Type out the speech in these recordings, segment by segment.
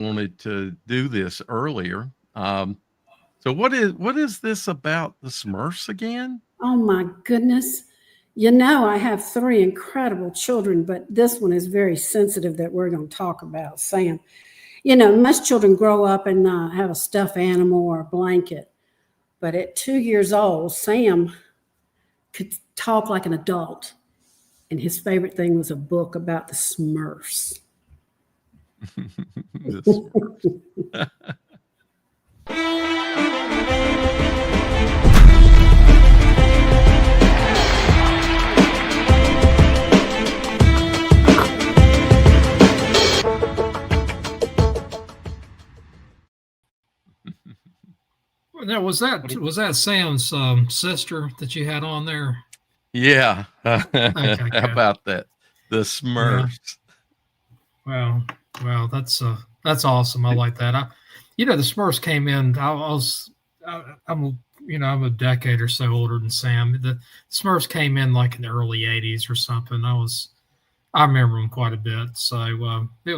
wanted to do this earlier. So what is this about the Smurfs again? Oh my goodness. You know, I have three incredible children, but this one is very sensitive that we're going to talk about, Sam. You know, most children grow up and have a stuffed animal or a blanket. But at 2 years old, Sam could talk like an adult. And his favorite thing was a book about the Smurfs. The Smurfs. Now, was that Sam's sister that you had on there? Yeah. Okay, How good. about that? The Yeah. Smurfs. Well, that's awesome. I like that. The Smurfs came in. I'm a decade or so older than Sam. The Smurfs came in like in the early '80s or something. I remember them quite a bit. So it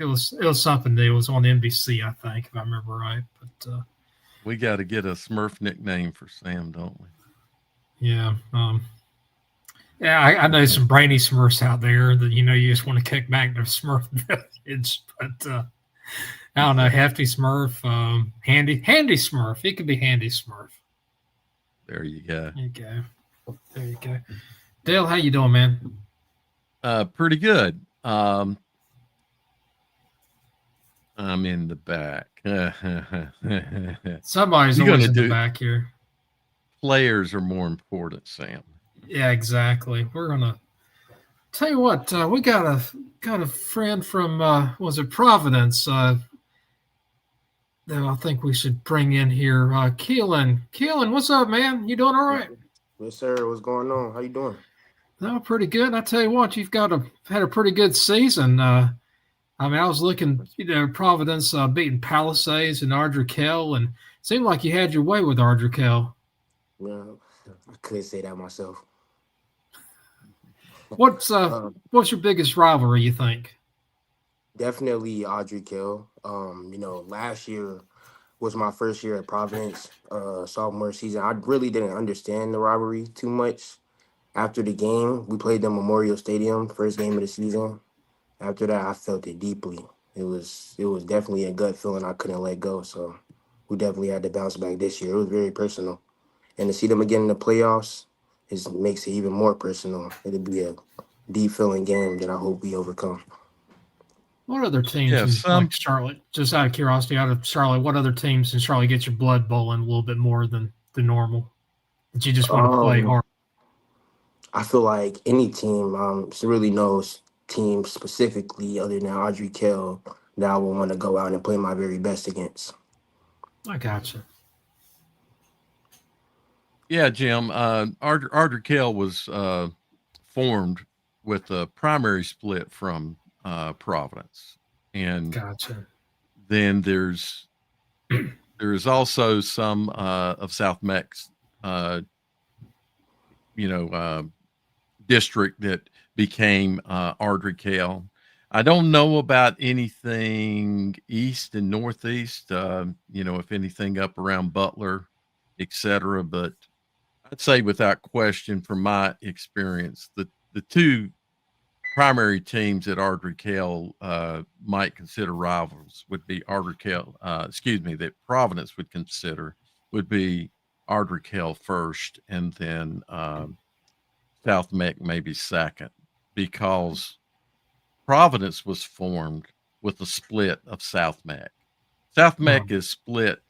was something new. It was on NBC, I think, if I remember right. But We got to get a Smurf nickname for Sam, don't we? yeah. Yeah, I know some brainy Smurfs out there that you just want to kick back to Smurf village, but I don't know, Hefty Smurf, Handy Smurf. It could be Handy Smurf. There you go. There you go. Dale, how you doing, man? Pretty good. I'm in the back. Somebody's always in the back here. Players are more important, Sam. Yeah, exactly. We're gonna tell you what. We got a friend from was it Providence? That I think we should bring in here. Keelan, what's up, man? You doing all right? Yes, sir. What's going on? How you doing? No, pretty good. I tell you what, you've had a pretty good season. I was looking, Providence beating Palisades and Ardrikell, and it seemed like you had your way with Ardrikell. Well, I couldn't say that myself. What's your biggest rivalry, you think? Definitely Ardrikell. Last year was my first year at Providence, sophomore season. I really didn't understand the rivalry too much. After the game, we played the Memorial Stadium, first game of the season. After that, I felt it deeply. It was definitely a gut feeling I couldn't let go. So we definitely had to bounce back this year. It was very personal. And to see them again in the playoffs makes it even more personal. It'll be a deep feeling game that I hope we overcome. What other teams like Charlotte, just out of curiosity, out of Charlotte, what other teams in Charlotte get your blood boiling a little bit more than the normal? That you just want to play hard? I feel like any team, there's really no team specifically other than Ardrikell that I would want to go out and play my very best against. I gotcha. Yeah, Jim. Ardrikell was formed with a primary split from Providence, and gotcha. Then there's also some of South Mex, district that became Ardrikell. I don't know about anything east and northeast. If anything up around Butler, etc. But I'd say without question, from my experience, the two primary teams that Ardrikell might consider rivals would be that Providence would consider would be Ardrikell first, and then South Meck maybe second, because Providence was formed with the split of South Meck. South Meck is split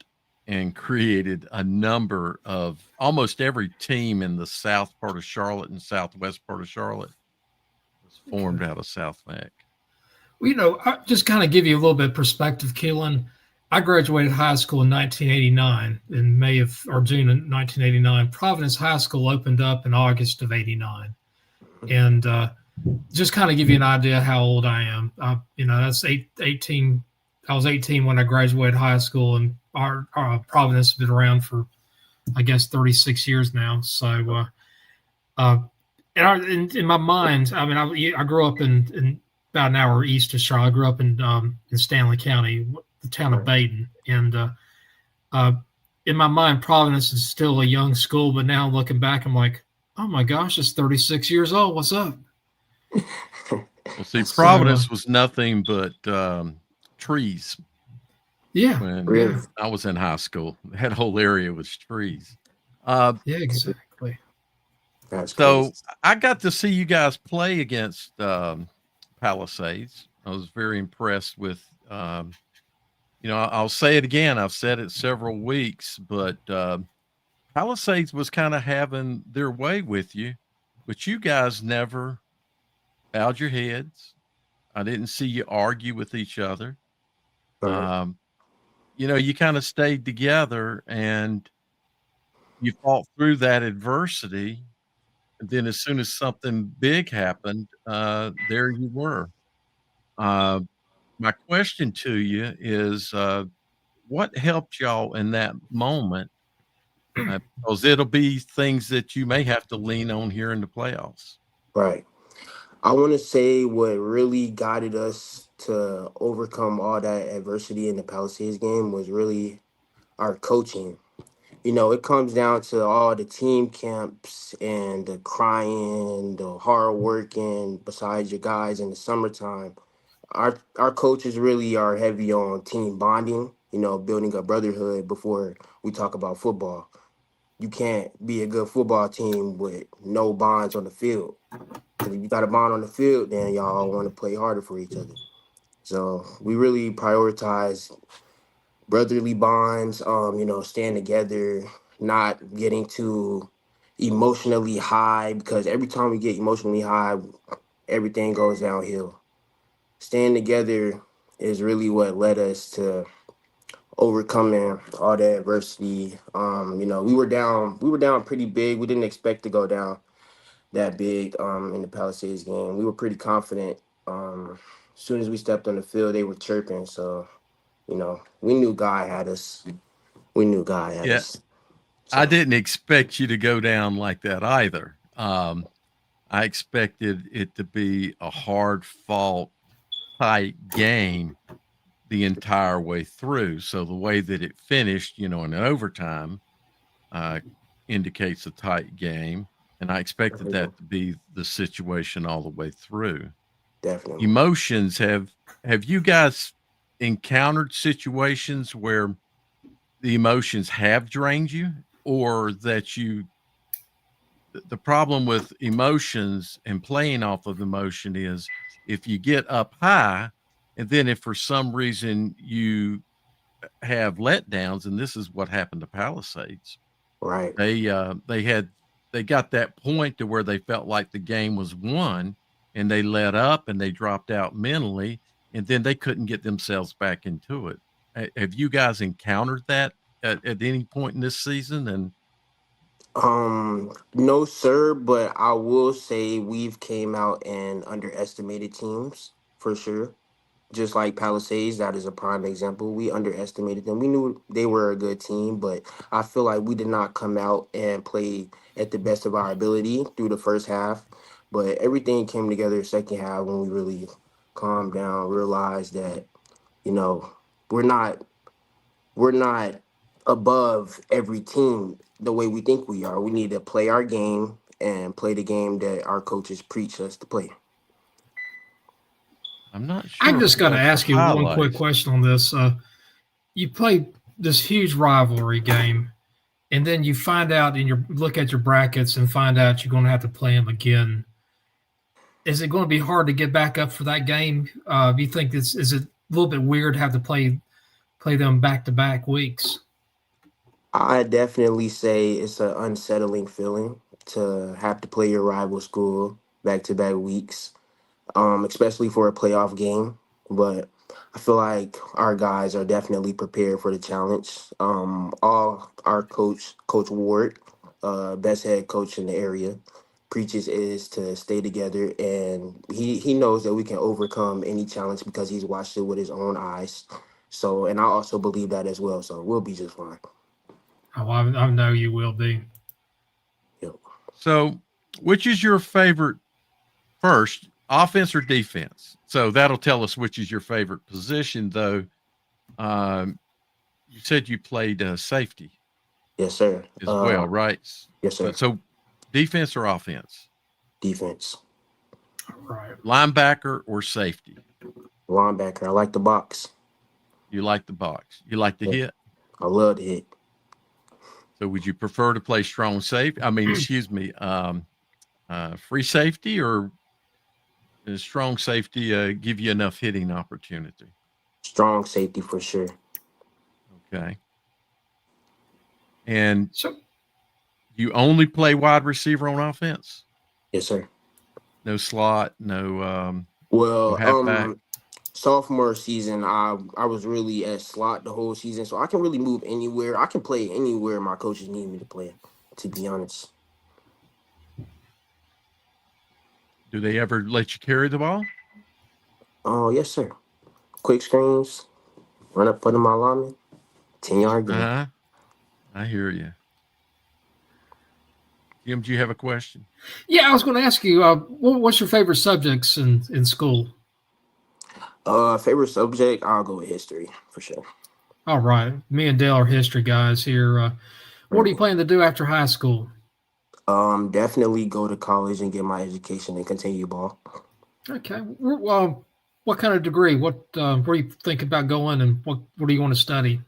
and created a number of almost every team in the south part of Charlotte and southwest part of Charlotte was formed out of South Meck. Well, I just kind of give you a little bit of perspective, Keelan. I graduated high school in 1989, in June of 1989. Providence High School opened up in August of 89. And just kind of give you an idea how old I am. That's 18. I was 18 when I graduated high school, and our Providence has been around for, I guess, 36 years now. So, in my mind, I grew up in about an hour east of Charlotte. I grew up in Stanley County, the town of Baden, and in my mind, Providence is still a young school. But now looking back, I'm like, oh my gosh, it's 36 years old. What's up? Well, see, So, Providence was nothing but trees yeah, when yeah, Really? I was in high school. That whole area was trees. Uh, yeah, exactly. That's crazy. so I got to see you guys play against Palisades. I was very impressed with, I'll say it again. I've said it several weeks, but Palisades was kind of having their way with you, but you guys never bowed your heads. I didn't see you argue with each other. Right. Um, you kind of stayed together and you fought through that adversity. And then as soon as something big happened, there you were. Uh, my question to you is, what helped y'all in that moment? Because it'll be things that you may have to lean on here in the playoffs. Right. I want to say what really guided us to overcome all that adversity in the Palisades game was really our coaching. You know, it comes down to all the team camps and the crying, the hard working besides your guys in the summertime. Our coaches really are heavy on team bonding, you know, building a brotherhood before we talk about football. You can't be a good football team with no bonds on the field. Because if you got a bond on the field, then y'all want to play harder for each other. So we really prioritize brotherly bonds, staying together, not getting too emotionally high because every time we get emotionally high, everything goes downhill. Staying together is really what led us to overcoming all that adversity. We were down pretty big. We didn't expect to go down that big in the Palisades game. We were pretty confident. As soon as we stepped on the field, they were chirping. So, we knew God had us. We knew God had Yeah, us. I So, didn't expect you to go down like that either. I expected it to be a hard fought, tight game the entire way through. So the way that it finished, in an overtime, uh, indicates a tight game, and I expected mhm, that to be the situation all the way through. definitely. Emotions have you guys encountered situations where the emotions have drained you, or that the problem with emotions and playing off of emotion is if you get up high and then if for some reason you have letdowns, and this is what happened to Palisades. Right. They got that point to where they felt like the game was won, and they let up and they dropped out mentally, and then they couldn't get themselves back into it. Have you guys encountered that at any point in this season? And No, sir, but I will say we've came out and underestimated teams for sure. Just like Palisades, that is a prime example. We underestimated them. We knew they were a good team, but I feel like we did not come out and play at the best of our ability through the first half. But everything came together second half when we really calmed down, realized that, you know, we're not we're not above every team the way we think we are. We need to play our game and play the game that our coaches preach us to play. I'm not I sure just got to what the ask you one quick highlights. question on this. You play this huge rivalry game, and then you find out in your look at your brackets and find out you're going to have to play them again. Is it going to be hard to get back up for that game? Do you think this is it a little bit weird to have to play them back to back weeks? I definitely say it's an unsettling feeling to have to play your rival school back to back weeks, especially for a playoff game. But I feel like our guys are definitely prepared for the challenge. All our Coach Ward, best head coach in the area, preaches is to stay together, and he knows that we can overcome any challenge because he's watched it with his own eyes. So, and I also believe that as well. So we'll be just fine. Oh, I know you will be. Yep. So, which is your favorite first? offense or defense. So that'll tell us which is your favorite position, though. You said you played safety Yes, sir. as well, right? Yes, sir. So defense or offense? Defense. Right. Linebacker or safety? Linebacker. I like the box. You like the box. You like to hit. I love to hit. So would you prefer to play strong safety? I mean, excuse me, free safety, or does strong safety give you enough hitting opportunity? Strong safety for sure. Okay. And So you only play wide receiver on offense? Yes, sir. No slot, no Well, halfback? sophomore season, I was really at slot the whole season, so I can really move anywhere. I can play anywhere my coaches need me to play, to be honest. Do they ever let you carry the ball? Oh, yes, sir. Quick screens, run up under my lineman, 10-yard gain. Uh-huh. I hear you. Jim, do you have a question? yeah, I was going to ask you, what's your favorite subjects in school? Favorite subject, I'll go with history for sure. All right, me and Dale are history guys here. What are you planning to do after high school? Definitely go to college and get my education and continue ball. Okay. Well, what kind of degree? Where do you think about going, and what do you want to study?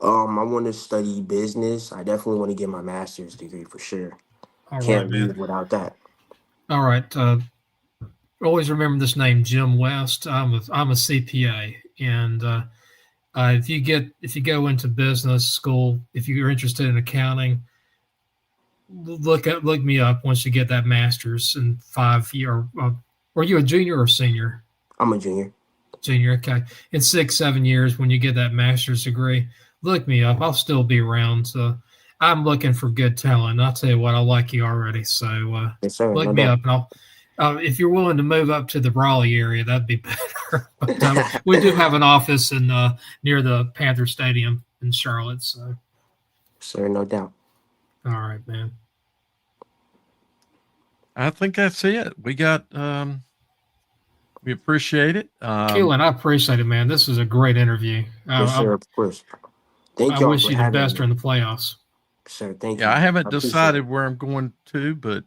I want to study business. I definitely want to get my master's degree for sure. All right, Can't man. leave without that. All right. Always remember this name, Jim West. I'm a CPA, and if you go into business school, if you're interested in accounting, look me up once you get that master's in 5 year. Were you a junior or senior? I'm a junior. Junior, okay. In 6-7 years, when you get that master's degree, look me up. I'll still be around. So I'm looking for good talent. I'll tell you what, I like you already. So Yes, sir. look No me doubt. up, and if you're willing to move up to the Raleigh area, that'd be better. But we do have an office in near the Panther Stadium in Charlotte. So, Sir, no doubt. all right, man. I think that's it. We got we appreciate it. Keelan, I appreciate it, man. This was a great interview. Yes, sir. Of course. Thank I y'all wish for you the having best me. during the playoffs. Sir, thank you. Yeah, I haven't appreciate decided it. where I'm going to, but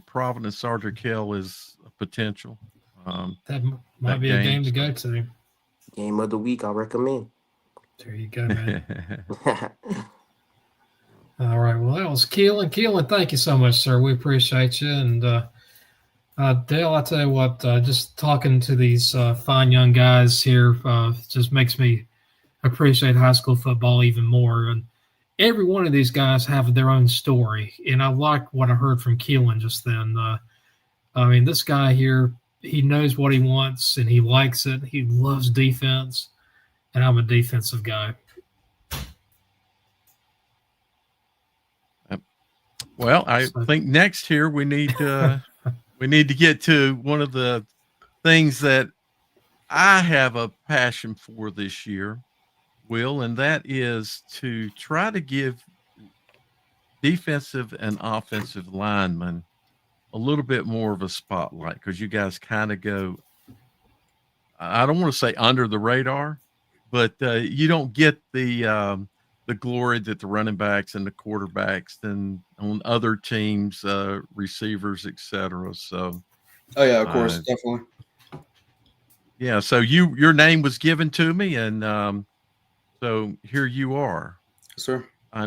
Providence Ardrey Kell is a potential. That might That be a game to game, go to. Game of the week, I recommend. There you go, man. All right. Well, that was Keelan. Keelan, thank you so much, sir. We appreciate you. And Dale, I tell you what, just talking to these fine young guys here just makes me appreciate high school football even more. And every one of these guys have their own story. And I like what I heard from Keelan just then. I mean, this guy here, he knows what he wants and he likes it. He loves defense. And I'm a defensive guy. Well, I think next here we need to get to one of the things that I have a passion for this year, Will, and that is to try to give defensive and offensive linemen a little bit more of a spotlight, because you guys kind of go, I don't want to say under the radar, but you don't get the glory that the running backs and the quarterbacks and on other teams, receivers, etc. So, oh yeah, of course, definitely. Yeah. So your name was given to me, and so here you are. Sir, I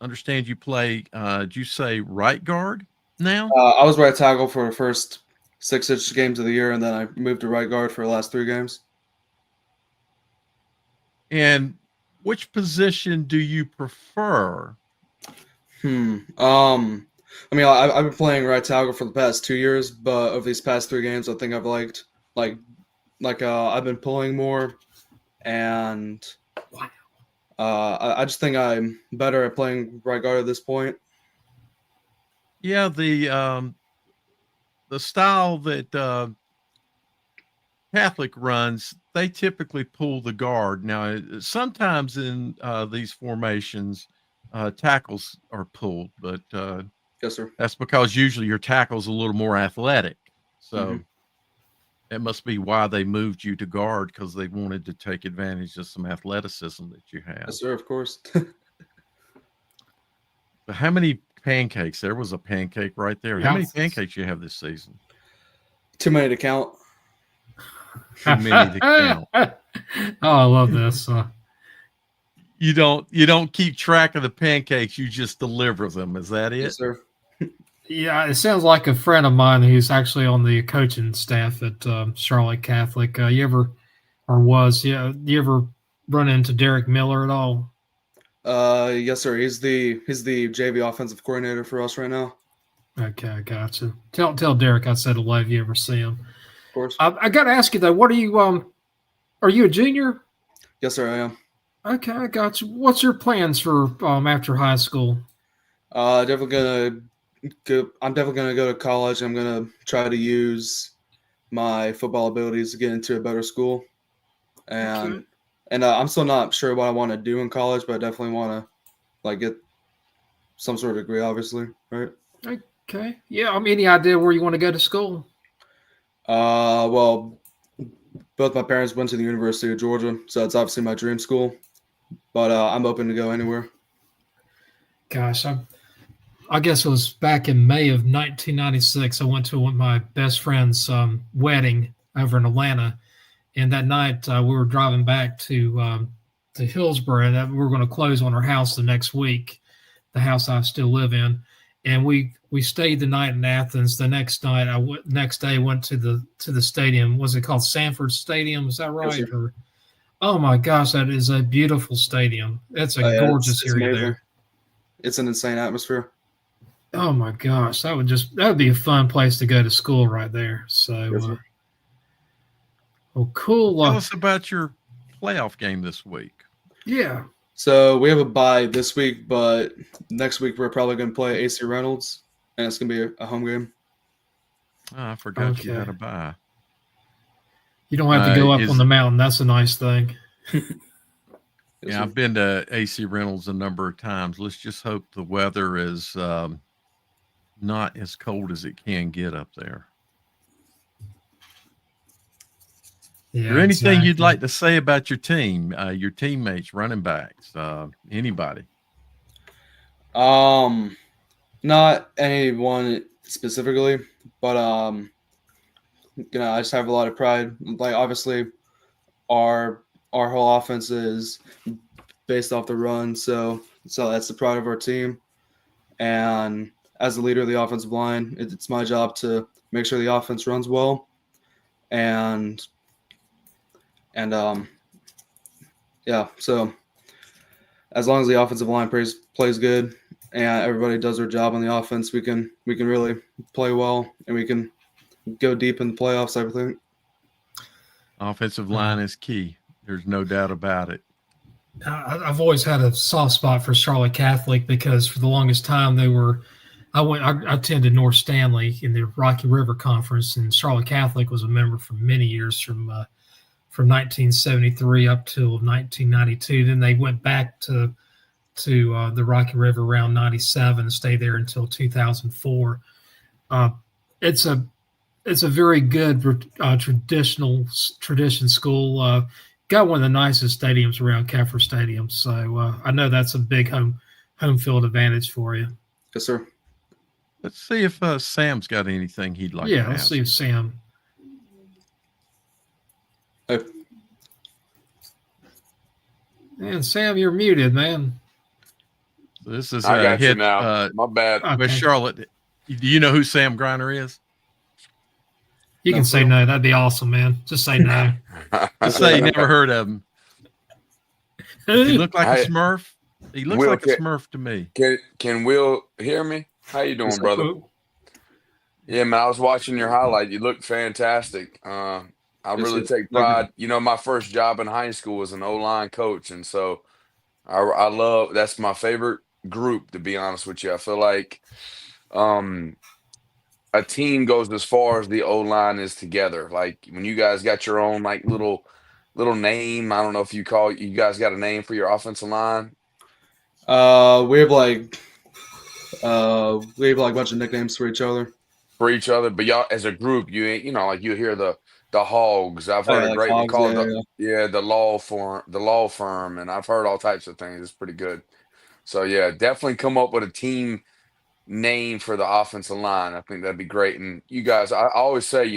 understand you play. Did you say right guard now? I was right tackle for the first 6 games of the year, and then I moved to right guard for the last 3 games. And which position do you prefer? I mean, I've been playing right tackle for the past 2 years, but of these past 3 games, I think I've liked I've been pulling more, and I just think I'm better at playing right guard at this point. Yeah, the style that Catholic runs, they typically pull the guard. Now, sometimes in these formations, tackles are pulled, but Yes, sir. that's because usually your tackle's a little more athletic. So, That must be why they moved you to guard, because they wanted to take advantage of some athleticism that you have. Yes, sir. Of course. But how many pancakes? There was a pancake right there. How Yeah. many pancakes you have this season? Too many to count. Too many to count. Oh, I love this. You don't keep track of the pancakes. You just deliver them. Is that it? Yes, sir. Yeah, it sounds like a friend of mine who's actually on the coaching staff at Charlotte Catholic. You ever run into Derek Miller at all? Yes, sir. He's the JV offensive coordinator for us right now. Okay, I gotcha. Tell Derek I said hello if you ever see him. Of course. I got to ask you though, what are you? Are you a junior? Yes, sir. I am. Okay, I got you. What's your plans for after high school? Definitely gonna go. I'm definitely gonna go to college. I'm gonna try to use my football abilities to get into a better school, and I'm still not sure what I want to do in college, but I definitely want to get some sort of degree, obviously, right? Okay. Yeah. Any idea where you want to go to school? Well, both my parents went to the University of Georgia, so it's obviously my dream school. But I'm open to go anywhere. Gosh, I guess it was back in May of 1996. I went to my best friend's wedding over in Atlanta, and that night we were driving back to Hillsborough, and we were going to close on our house the next week, the house I still live in, and we stayed the night in Athens. The next night, next day went to the stadium. Was it called Sanford Stadium? Is that right? Yes, Or, oh my gosh, that is a beautiful stadium. It's a gorgeous it's area amazing. there. It's an insane atmosphere. Oh my gosh, that would be a fun place to go to school right there. So, Yes, sir. well, cool. Tell us about your playoff game this week. Yeah. So we have a bye this week, but next week we're probably going to play AC Reynolds, and it's going to be a home game. Oh, I forgot you Okay. had a bye. You don't have to go up is- on the mountain. That's a nice thing. Yes, Yeah, sir. I've been to AC Reynolds a number of times. Let's just hope the weather is not as cold as it can get up there. Yeah. Is there anything you'd exactly. like to say about your team, your teammates, running backs, anybody? Not anyone specifically, but I just have a lot of pride. Like, obviously, our whole offense is based off the run, so that's the pride of our team. And as the leader of the offensive line, it's my job to make sure the offense runs well, and yeah. So as long as the offensive line plays good and everybody does their job on the offense, we can really play well and we can go deep in the playoffs, I think. Offensive line is key. There's no doubt about it. I've always had a soft spot for Charlotte Catholic because for the longest time I attended North Stanley in the Rocky River Conference, and Charlotte Catholic was a member for many years from 1973 up till 1992. Then they went back to the Rocky River around 97 and stayed there until 2004. It's a very good tradition school. Got one of the nicest stadiums around Keffer Stadium, so I know that's a big home field advantage for you. Yes, sir. Let's see if Sam's got anything he'd like to Yeah, let's ask. see if Sam. Hey. Man, Sam, you're muted, man. This is I got you hit now. My bad. Okay. with Charlotte. Do you know who Sam Griner is? You can say no. That'd be awesome, man. Just say no. Just say you never heard of him. He looked like a Smurf. He looks Will, like a Smurf to me. Can Will hear me? How you doing, brother? Yeah, man, I was watching your highlight. You look fantastic. I really take pride. You know, my first job in high school was an O-line coach, and so I love, that's my favorite group, to be honest with you. I feel like a team goes as far as the O-line is together. Like when you guys got your own like little name, I don't know if you guys got a name for your offensive line. We have like a bunch of nicknames for each other. But y'all as a group, you ain't, like you hear the the Hogs. I've Oh, heard yeah, a like great one Hogs, called yeah, the yeah. the law firm, and I've heard all types of things. It's pretty good. So yeah, definitely come up with a team name for the offensive line. I think that'd be great. And you guys, I always say,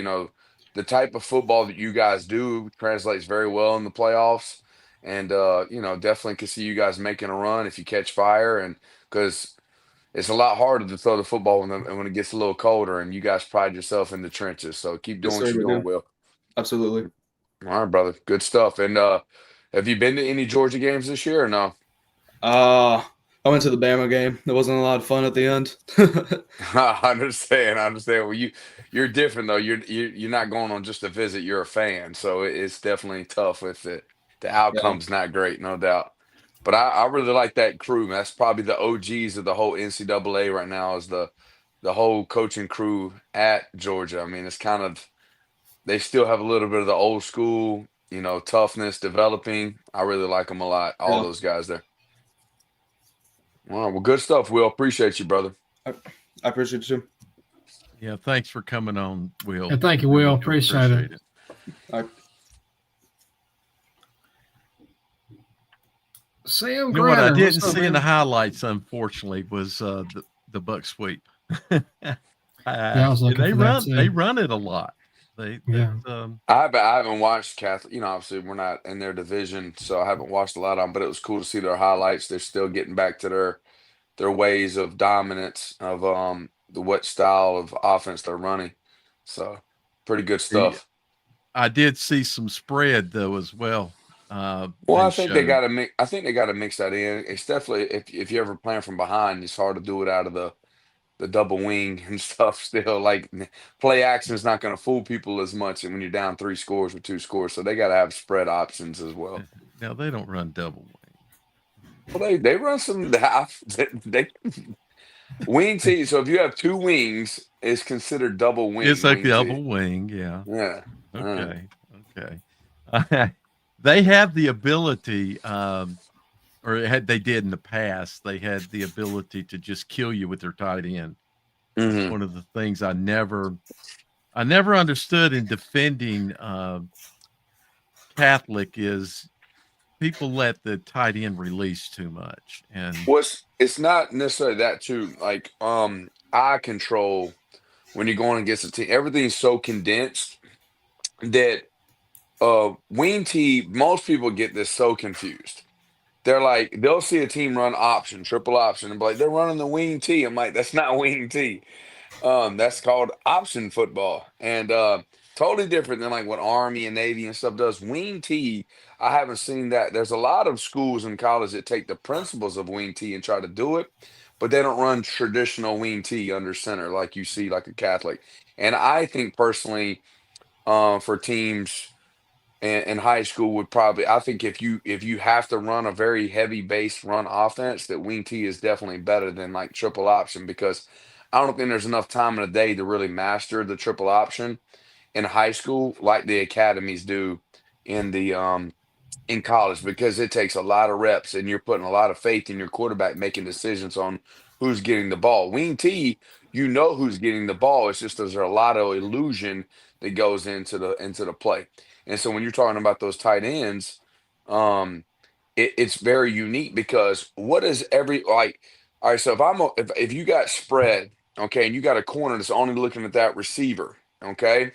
the type of football that you guys do translates very well in the playoffs. And definitely can see you guys making a run if you catch fire, and because it's a lot harder to throw the football when it gets a little colder, and you guys pride yourself in the trenches. So keep Yes, doing what sir, you're we doing, do. Will. Absolutely. All right, brother. Good stuff. And have you been to any Georgia games this year or no? I went to the Bama game. It wasn't a lot of fun at the end. I understand. I understand. Well, you're different though. You're not going on just a visit. You're a fan, so it's definitely tough with it. The Yeah, outcome's not great, no doubt. But I really like that crew. Man. That's probably the OGs of the whole NCAA right now. Is the whole coaching crew at Georgia. I mean, it's kind of they still have a little bit of the old school, toughness developing. I really like them a lot. All yeah. those guys there. All right. Well, good stuff. Will, appreciate you, brother. I appreciate you. Yeah, thanks for coming on, Will. Yeah, thank you, Really Will. do Appreciate it. I, Sam You know what I Granner, didn't what's up, see in the man? highlights, unfortunately, was the buck sweep. Yeah, I was looking they for that too. run it a lot. They Yeah. I haven't watched Catholic. Obviously we're not in their division, so I haven't watched a lot of them. But it was cool to see their highlights. They're still getting back to their ways of dominance of the what style of offense they're running. So pretty good stuff. I did see some spread though as well. Well, They I think they showed. got to mix. I think they got to mix that in. It's definitely if you ever playing from behind, it's hard to do it out of the double wing and stuff. Still, like play action is not going to fool people as much when you're down 3 scores or 2 scores. So they got to have spread options as well. Now they don't run double wing. Well, they run some half. They wing T. So if you have two wings, it's considered double wing. It's like Wing T. double wing, yeah. Yeah. Okay, okay. They have the ability, they did in the past. They had the ability to just kill you with their tight end. Mm-hmm. One of the things I never understood in defending Catholic is people let the tight end release too much, and Well, it's not necessarily that too. Like eye control when you're going against a team, everything's so condensed that wing T. Most people get this so confused. They're like they'll see a team run option, triple option, and be like they're running the wing T. I'm like that's not wing T. That's called option football, and totally different than like what Army and Navy and stuff does. Wing T, I haven't seen that. There's a lot of schools in college that take the principles of wing T and try to do it, but they don't run traditional wing T under center like you see like a Catholic. And I think personally, for teams in high school would probably I think if you have to run a very heavy base run offense, that wing T is definitely better than like triple option because I don't think there's enough time in a day to really master the triple option in high school like the academies do in the in college because it takes a lot of reps and you're putting a lot of faith in your quarterback making decisions on who's getting the ball. Wing T, you know who's getting the ball. It's just there's a lot of illusion that goes into the play. And so when you're talking about those tight ends, um, it's very unique because what is every like all right, so if you got spread, okay, and you got a corner that's only looking at that receiver, okay,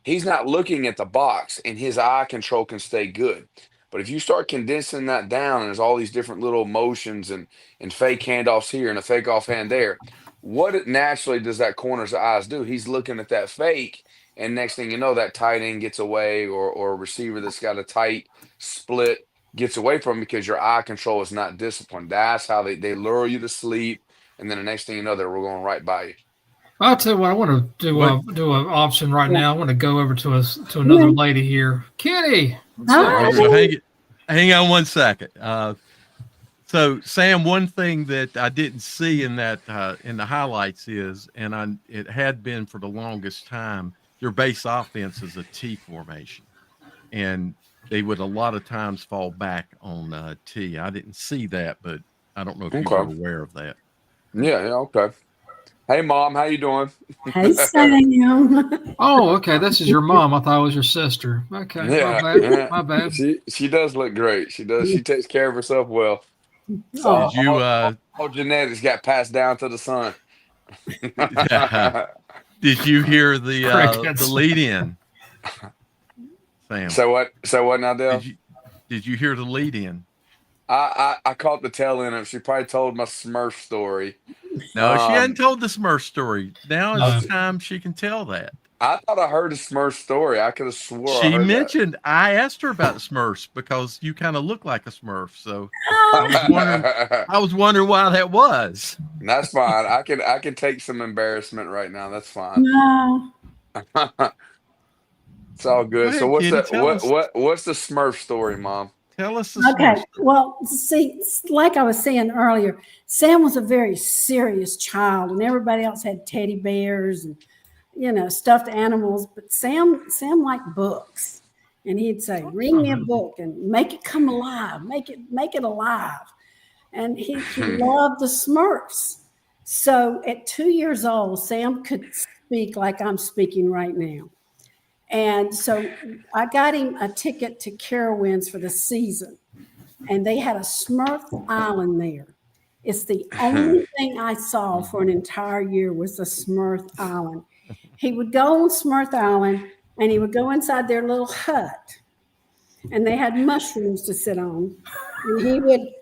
he's not looking at the box and his eye control can stay good. But if you start condensing that down and there's all these different little motions and fake handoffs here and a fake offhand there, what it naturally does that corner's eyes do? He's looking at that fake, and next thing you know, that tight end gets away, or a receiver that's got a tight split gets away from him because your eye control is not disciplined. That's how they lure you to sleep, and then the next thing you know, they're going right by you. I'll tell you what. I want to do an option right now. I want to go over to another lady here, Kitty. Hi. so hang on one second. So Sam, one thing that I didn't see in that in the highlights is, and it had been for the longest time, your base offense is a T formation, and they would a lot of times fall back on T. I didn't see that, but I don't know if you were Okay. aware of that. Yeah, okay. Hey, Mom, how you doing? Hey, Sam. Oh, okay. This is your mom. I thought it was your sister. Okay, my Yeah, bad. yeah. My bad. She does look great. She does. She takes care of herself well. So Oh, Did you all genetics got passed down to the son. did you hear the Crickets. lead in, Sam? So what? So what now, Did Dale? you hear the lead in? I caught the tail end of it. She probably told my Smurf story. No, she hadn't Um, told the Smurf story. Now No. it's time she can tell that. I thought I heard a Smurf story. I could have swore I She heard that. mentioned I asked her about Smurfs because you kind of look like a Smurf. So I was wondering That's I was wondering why that was. fine. I can take some embarrassment right now. That's fine. no. It's all Go good. So ahead, what's Kitty. the what's the Smurf story, Mom? Tell us the Smurf Okay. story. Well, see, like I was saying earlier, Sam was a very serious child, and everybody else had teddy bears and stuffed animals. But Sam liked books, and he'd say, "Read me a book and make it come alive. Make it alive." And he loved the Smurfs. So at 2 years old, Sam could speak like I'm speaking right now. And so I got him a ticket to Carowinds for the season. And they had a Smurf Island there. It's the only thing I saw for an entire year was the Smurf Island. He would go on Smurf Island and he would go inside their little hut. And they had mushrooms to sit on. And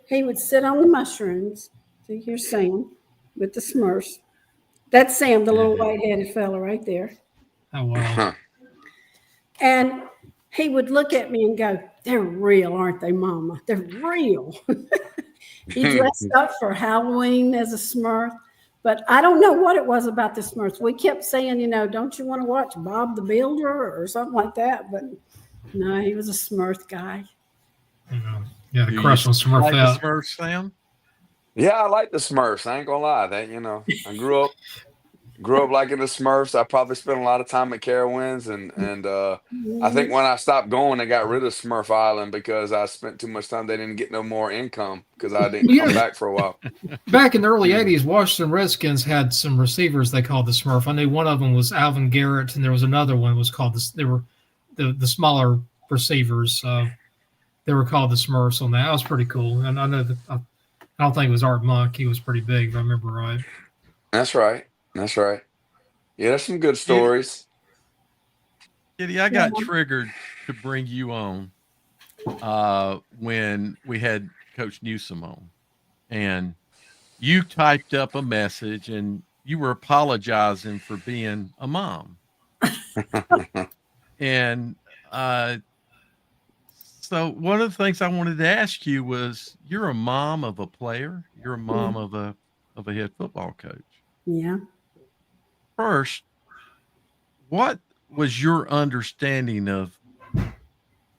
he would sit on the mushrooms. See, here's Sam with the Smurfs. That's Sam, the little white-headed fella right there. Oh, wow. And he would look at me and go, "They're real, aren't they, Mama? They're real." He dressed up for Halloween as a Smurf, but I don't know what it was about the Smurfs. We kept saying, "Don't you want to watch Bob the Builder or something like that?" But no, he was a Smurf guy. Yeah, the crush on Smurf Like the out. Smurfs, Sam? Yeah, I like the Smurfs. I ain't gonna lie. I grew up liking the Smurfs. I probably spent a lot of time at Carowinds, and I think when I stopped going, they got rid of Smurf Island because I spent too much time. They didn't get no more income because I didn't come back for a while. Back in the early 80s, Washington Redskins had some receivers they called the Smurf. I knew one of them was Alvin Garrett, and there was another one was called they were the smaller receivers. They were called the Smurfs on that. That was pretty cool. And I know that I don't think it was Art Monk. He was pretty big, if I remember right. That's right. That's right. Yeah, there's some good stories. Kitty, I got triggered to bring you on when we had Coach Newsom on. And you typed up a message and you were apologizing for being a mom. And so one of the things I wanted to ask you was, you're a mom of a player, you're a mom of a head football coach. Yeah. First, what was your understanding of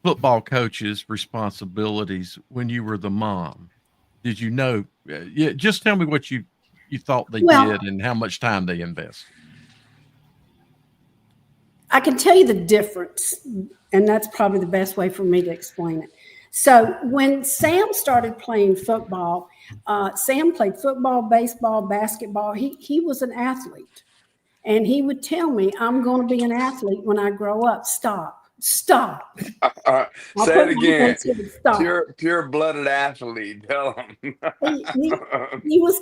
football coaches' responsibilities when you were the mom? Did you know? Yeah, just tell me what you thought they did and how much time they invest. I can tell you the difference, and that's probably the best way for me to explain it. So when Sam started playing football, Sam played football, baseball, basketball. He was an athlete. And he would tell me, "I'm going to be an athlete when I grow up. Stop. Stop." Say it again. Stop. Pure-blooded athlete. Tell him. he was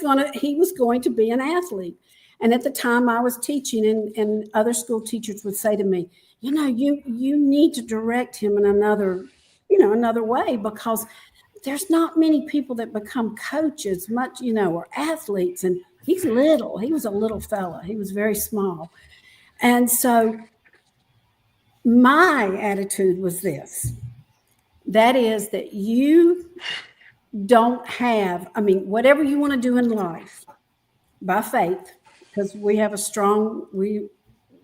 going to be an athlete. And at the time I was teaching, and other school teachers would say to me, you need to direct him in another way, because there's not many people that become coaches much, or athletes. And he's little. He was a little fella. He was very small. And so my attitude was this. That is that you don't have, whatever you want to do in life by faith, because we have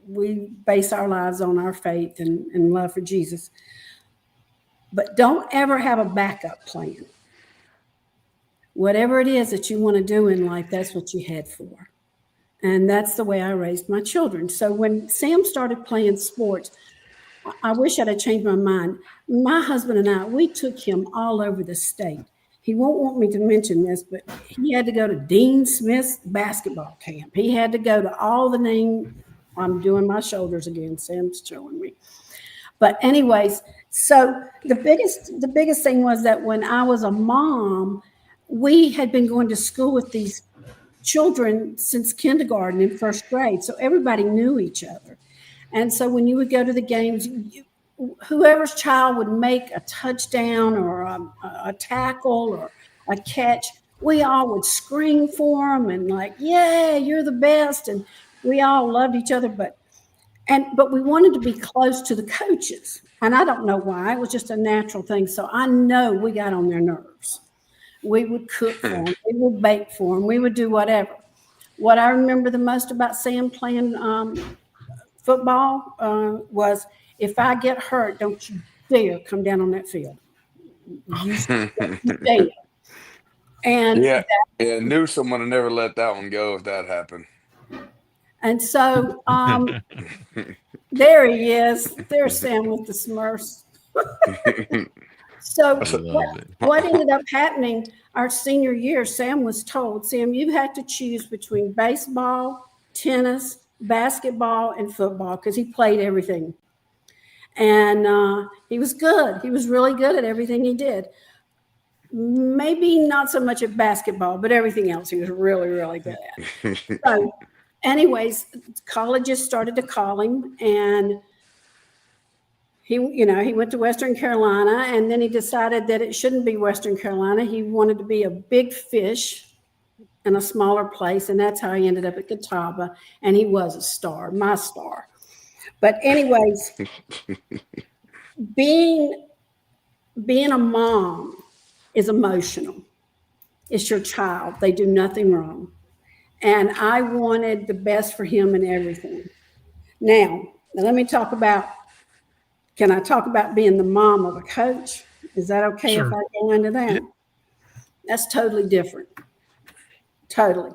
we base our lives on our faith and love for Jesus. But don't ever have a backup plan. Whatever it is that you want to do in life, that's what you head for. And that's the way I raised my children. So when Sam started playing sports, I wish I'd have changed my mind. My husband and I, we took him all over the state. he won't want me to mention this, but he had to go to Dean Smith's basketball camp. He had to go to all the name. I'm doing my shoulders again. Sam's showing me. But anyways, so the biggest thing was that when I was a mom, we had been going to school with these children since kindergarten and first grade. So everybody knew each other. And so when you would go to the games, whoever's child would make a touchdown or a tackle or a catch, we all would scream for them and like, yeah, you're the best. And we all loved each other, but we wanted to be close to the coaches. And I don't know why, it was just a natural thing. So I know we got on their nerves. We would cook for them, we would bake for them, we would do whatever. What I remember the most about Sam playing football was, if I get hurt, don't you dare come down on that field. You dare. And yeah, knew someone would never let that one go if that happened. And so there he is. There's Sam with the Smurfs. So what ended up happening our senior year, Sam was told, Sam, you had to choose between baseball, tennis, basketball, and football, because he played everything. And he was good. He was really good at everything he did. Maybe not so much at basketball, but everything else he was really, really good at. So anyways, colleges started to call him, and he went to Western Carolina, and then he decided that it shouldn't be Western Carolina. He wanted to be a big fish in a smaller place, and that's how he ended up at Catawba, and he was a star, my star. But anyways, being a mom is emotional. It's your child. They do nothing wrong. And I wanted the best for him in everything. Now let me talk about, can I talk about being the mom of a coach? Is that okay Sure. if I go into that? Yeah. That's totally different. Totally.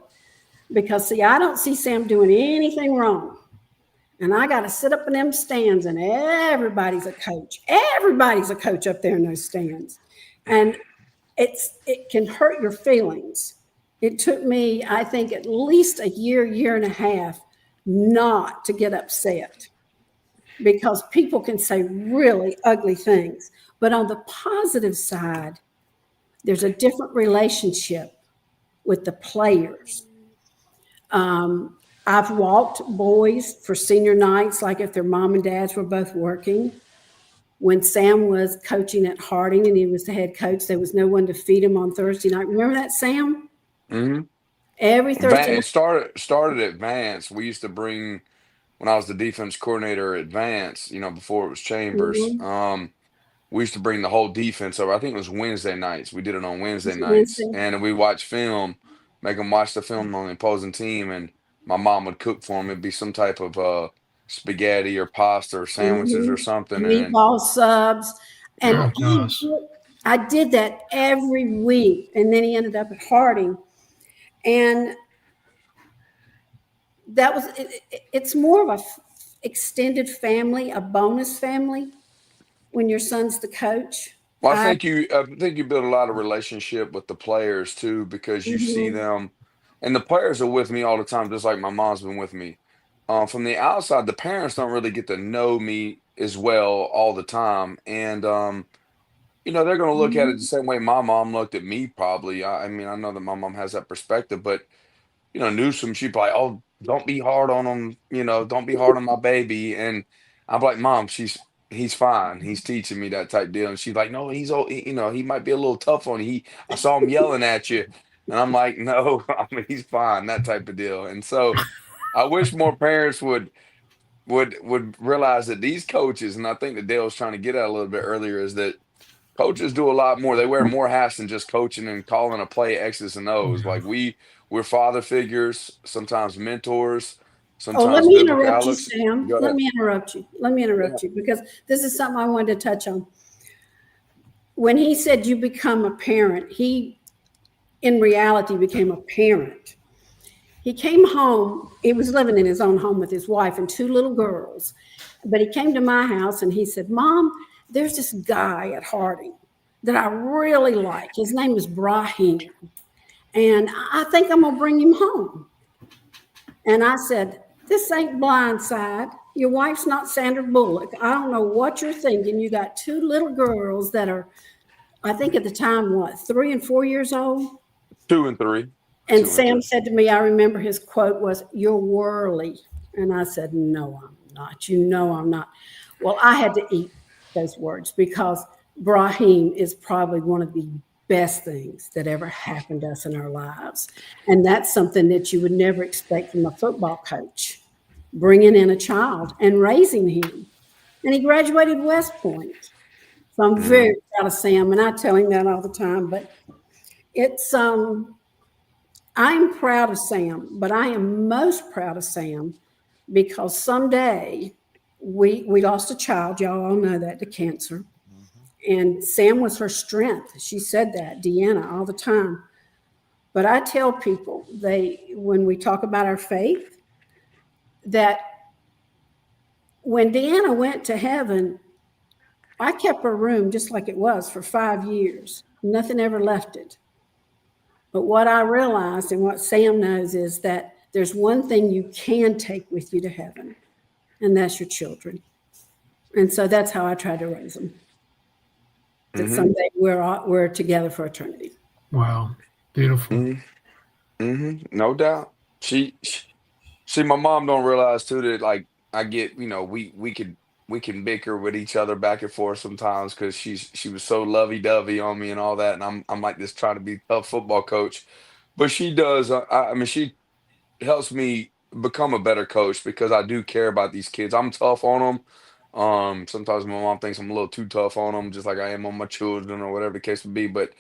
Because see, I don't see Sam doing anything wrong. And I got to sit up in them stands, and everybody's a coach. Everybody's a coach up there in those stands. And it can hurt your feelings. It took me, I think, at least a year and a half not to get upset, because people can say really ugly things. But on the positive side, there's a different relationship with the players. I've walked boys for senior nights, like if their mom and dads were both working. When Sam was coaching at Harding and he was the head coach, there was no one to feed him on Thursday night. Remember that, Sam? Mm-hmm. Every Thursday It started at Vance. We used to bring, when I was the defense coordinator at Vance, before it was Chambers. Mm-hmm. We used to bring the whole defense over. I think it was Wednesday nights. We did it on Wednesday nights, and we watch film, make them watch the film on the opposing team, and my mom would cook for them. It'd be some type of spaghetti or pasta or sandwiches or something. Meatball subs. And I did that every week. And then he ended up at Harding. And that was, it's more of a extended family, a bonus family, when your son's the coach. Well, I think you build a lot of relationship with the players too, because you see them, and the players are with me all the time, just like my mom's been with me. From the outside, the parents don't really get to know me as well all the time, and they're going to look at it the same way my mom looked at me. Probably. I mean, I know that my mom has that perspective, but Newsom, she'd be like, "Oh, don't be hard on him. Don't be hard on my baby." And I'm like, "Mom, he's fine. He's teaching me that type deal." And she's like, "No, he's old. He might be a little tough on you. I saw him yelling at you." And I'm like, "No, I mean, he's fine." That type of deal. And so I wish more parents would realize that these coaches, and I think that Dale was trying to get at a little bit earlier, is that coaches do a lot more. They wear more hats than just coaching and calling a play X's and O's. Like we're father figures, sometimes mentors, sometimes. Let me interrupt you, Sam. Let me interrupt you, because this is something I wanted to touch on. When he said you become a parent, he, in reality, became a parent. He came home. He was living in his own home with his wife and 2 little girls. But he came to my house and he said, "Mom, there's this guy at Harding. that I really like. His name is Brahim. And I think I'm going to bring him home. And I said, this ain't Blindside. Your wife's not Sandra Bullock. I don't know what you're thinking. You got two little girls that are, I think at the time, what, 3 and 4 years old? 2 and 3. And Sam said to me, I remember his quote was, "You're whirly." And I said, no, I'm not. You know I'm not. Well, I had to eat those words because Brahim is probably one of the best things that ever happened to us in our lives. And that's something that you would never expect from a football coach, bringing in a child and raising him. And he graduated West Point. So I'm very proud of Sam, and I tell him that all the time. But it's I'm proud of Sam, but I am most proud of Sam because someday we lost a child. Y'all all know that, to cancer. And Sam was her strength. She said that, Deanna, all the time. But I tell people, when we talk about our faith, that when Deanna went to heaven, I kept her room just like it was for 5 years. Nothing ever left it. But what I realized and what Sam knows is that there's one thing you can take with you to heaven, and that's your children. And so that's how I try to raise them. That someday we're together for eternity. Wow. Beautiful. No doubt. She, my mom don't realize too that like I get, we can bicker with each other back and forth sometimes because she was so lovey-dovey on me and all that, and I'm like this trying to be a tough football coach, but she does. I mean, she helps me become a better coach because I do care about these kids. I'm tough on them. Sometimes my mom thinks I'm a little too tough on them, just like I am on my children or whatever the case would be. But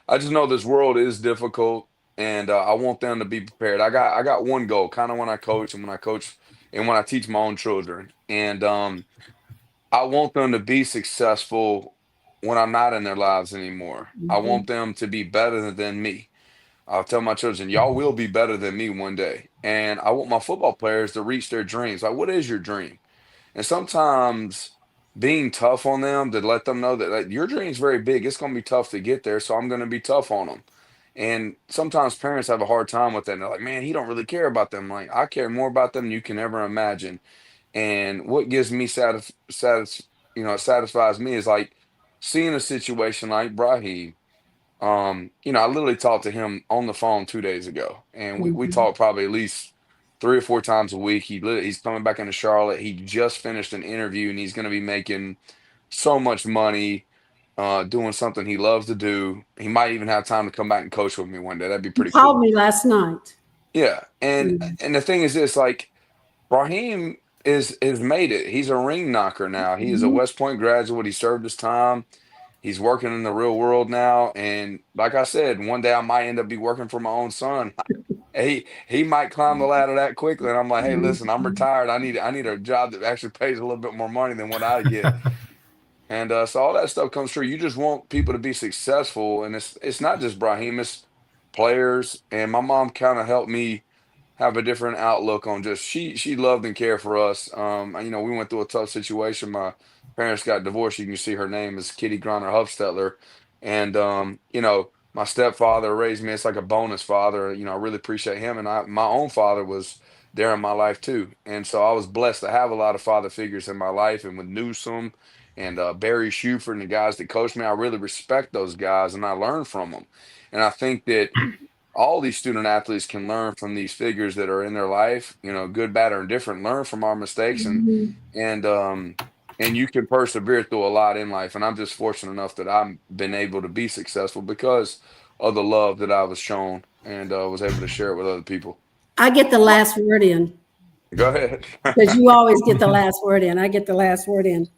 I just know this world is difficult, and I want them to be prepared. I got one goal, kind of when I coach and when I teach my own children, and I want them to be successful when I'm not in their lives anymore. I want them to be better than me. I'll tell my children, y'all will be better than me one day. And I want my football players to reach their dreams. Like, what is your dream? And sometimes being tough on them to let them know that like, your dream's very big. It's going to be tough to get there. So I'm going to be tough on them. And sometimes parents have a hard time with that. And they're like, man, he don't really care about them. Like, I care more about them than you can ever imagine. And what gives me satisfies me is like seeing a situation like Brahim. I literally talked to him on the phone 2 days ago, and we talked probably at least 3 or 4 times a week. He's coming back into Charlotte. He just finished an interview, and he's going to be making so much money doing something he loves to do. He might even have time to come back and coach with me one day. That'd be pretty cool. He called cool. me last night. Yeah, and the thing is this, like Brahim has made it. He's a ring knocker now. He is a West Point graduate. He served his time. He's working in the real world now, and like I said, one day I might end up be working for my own son. He might climb the ladder that quickly, and I'm like, hey, listen, I'm retired. I need a job that actually pays a little bit more money than what I get. And so all that stuff comes true. You just want people to be successful, and it's not just Brahim, it's players. And my mom kind of helped me have a different outlook on just she loved and cared for us. We went through a tough situation. My parents got divorced. You can see her name is Kitty Griner Hufstetler. And my stepfather raised me. It's like a bonus father. I really appreciate him. And my own father was there in my life too. And so I was blessed to have a lot of father figures in my life, and with Newsom and Barry Shuford and the guys that coached me, I really respect those guys and I learned from them. And I think that all these student athletes can learn from these figures that are in their life, good, bad, or indifferent. Learn from our mistakes, and you can persevere through a lot in life. And I'm just fortunate enough that I've been able to be successful because of the love that I was shown and was able to share it with other people. I get the last word in. Go ahead. Because you always get the last word in. I get the last word in.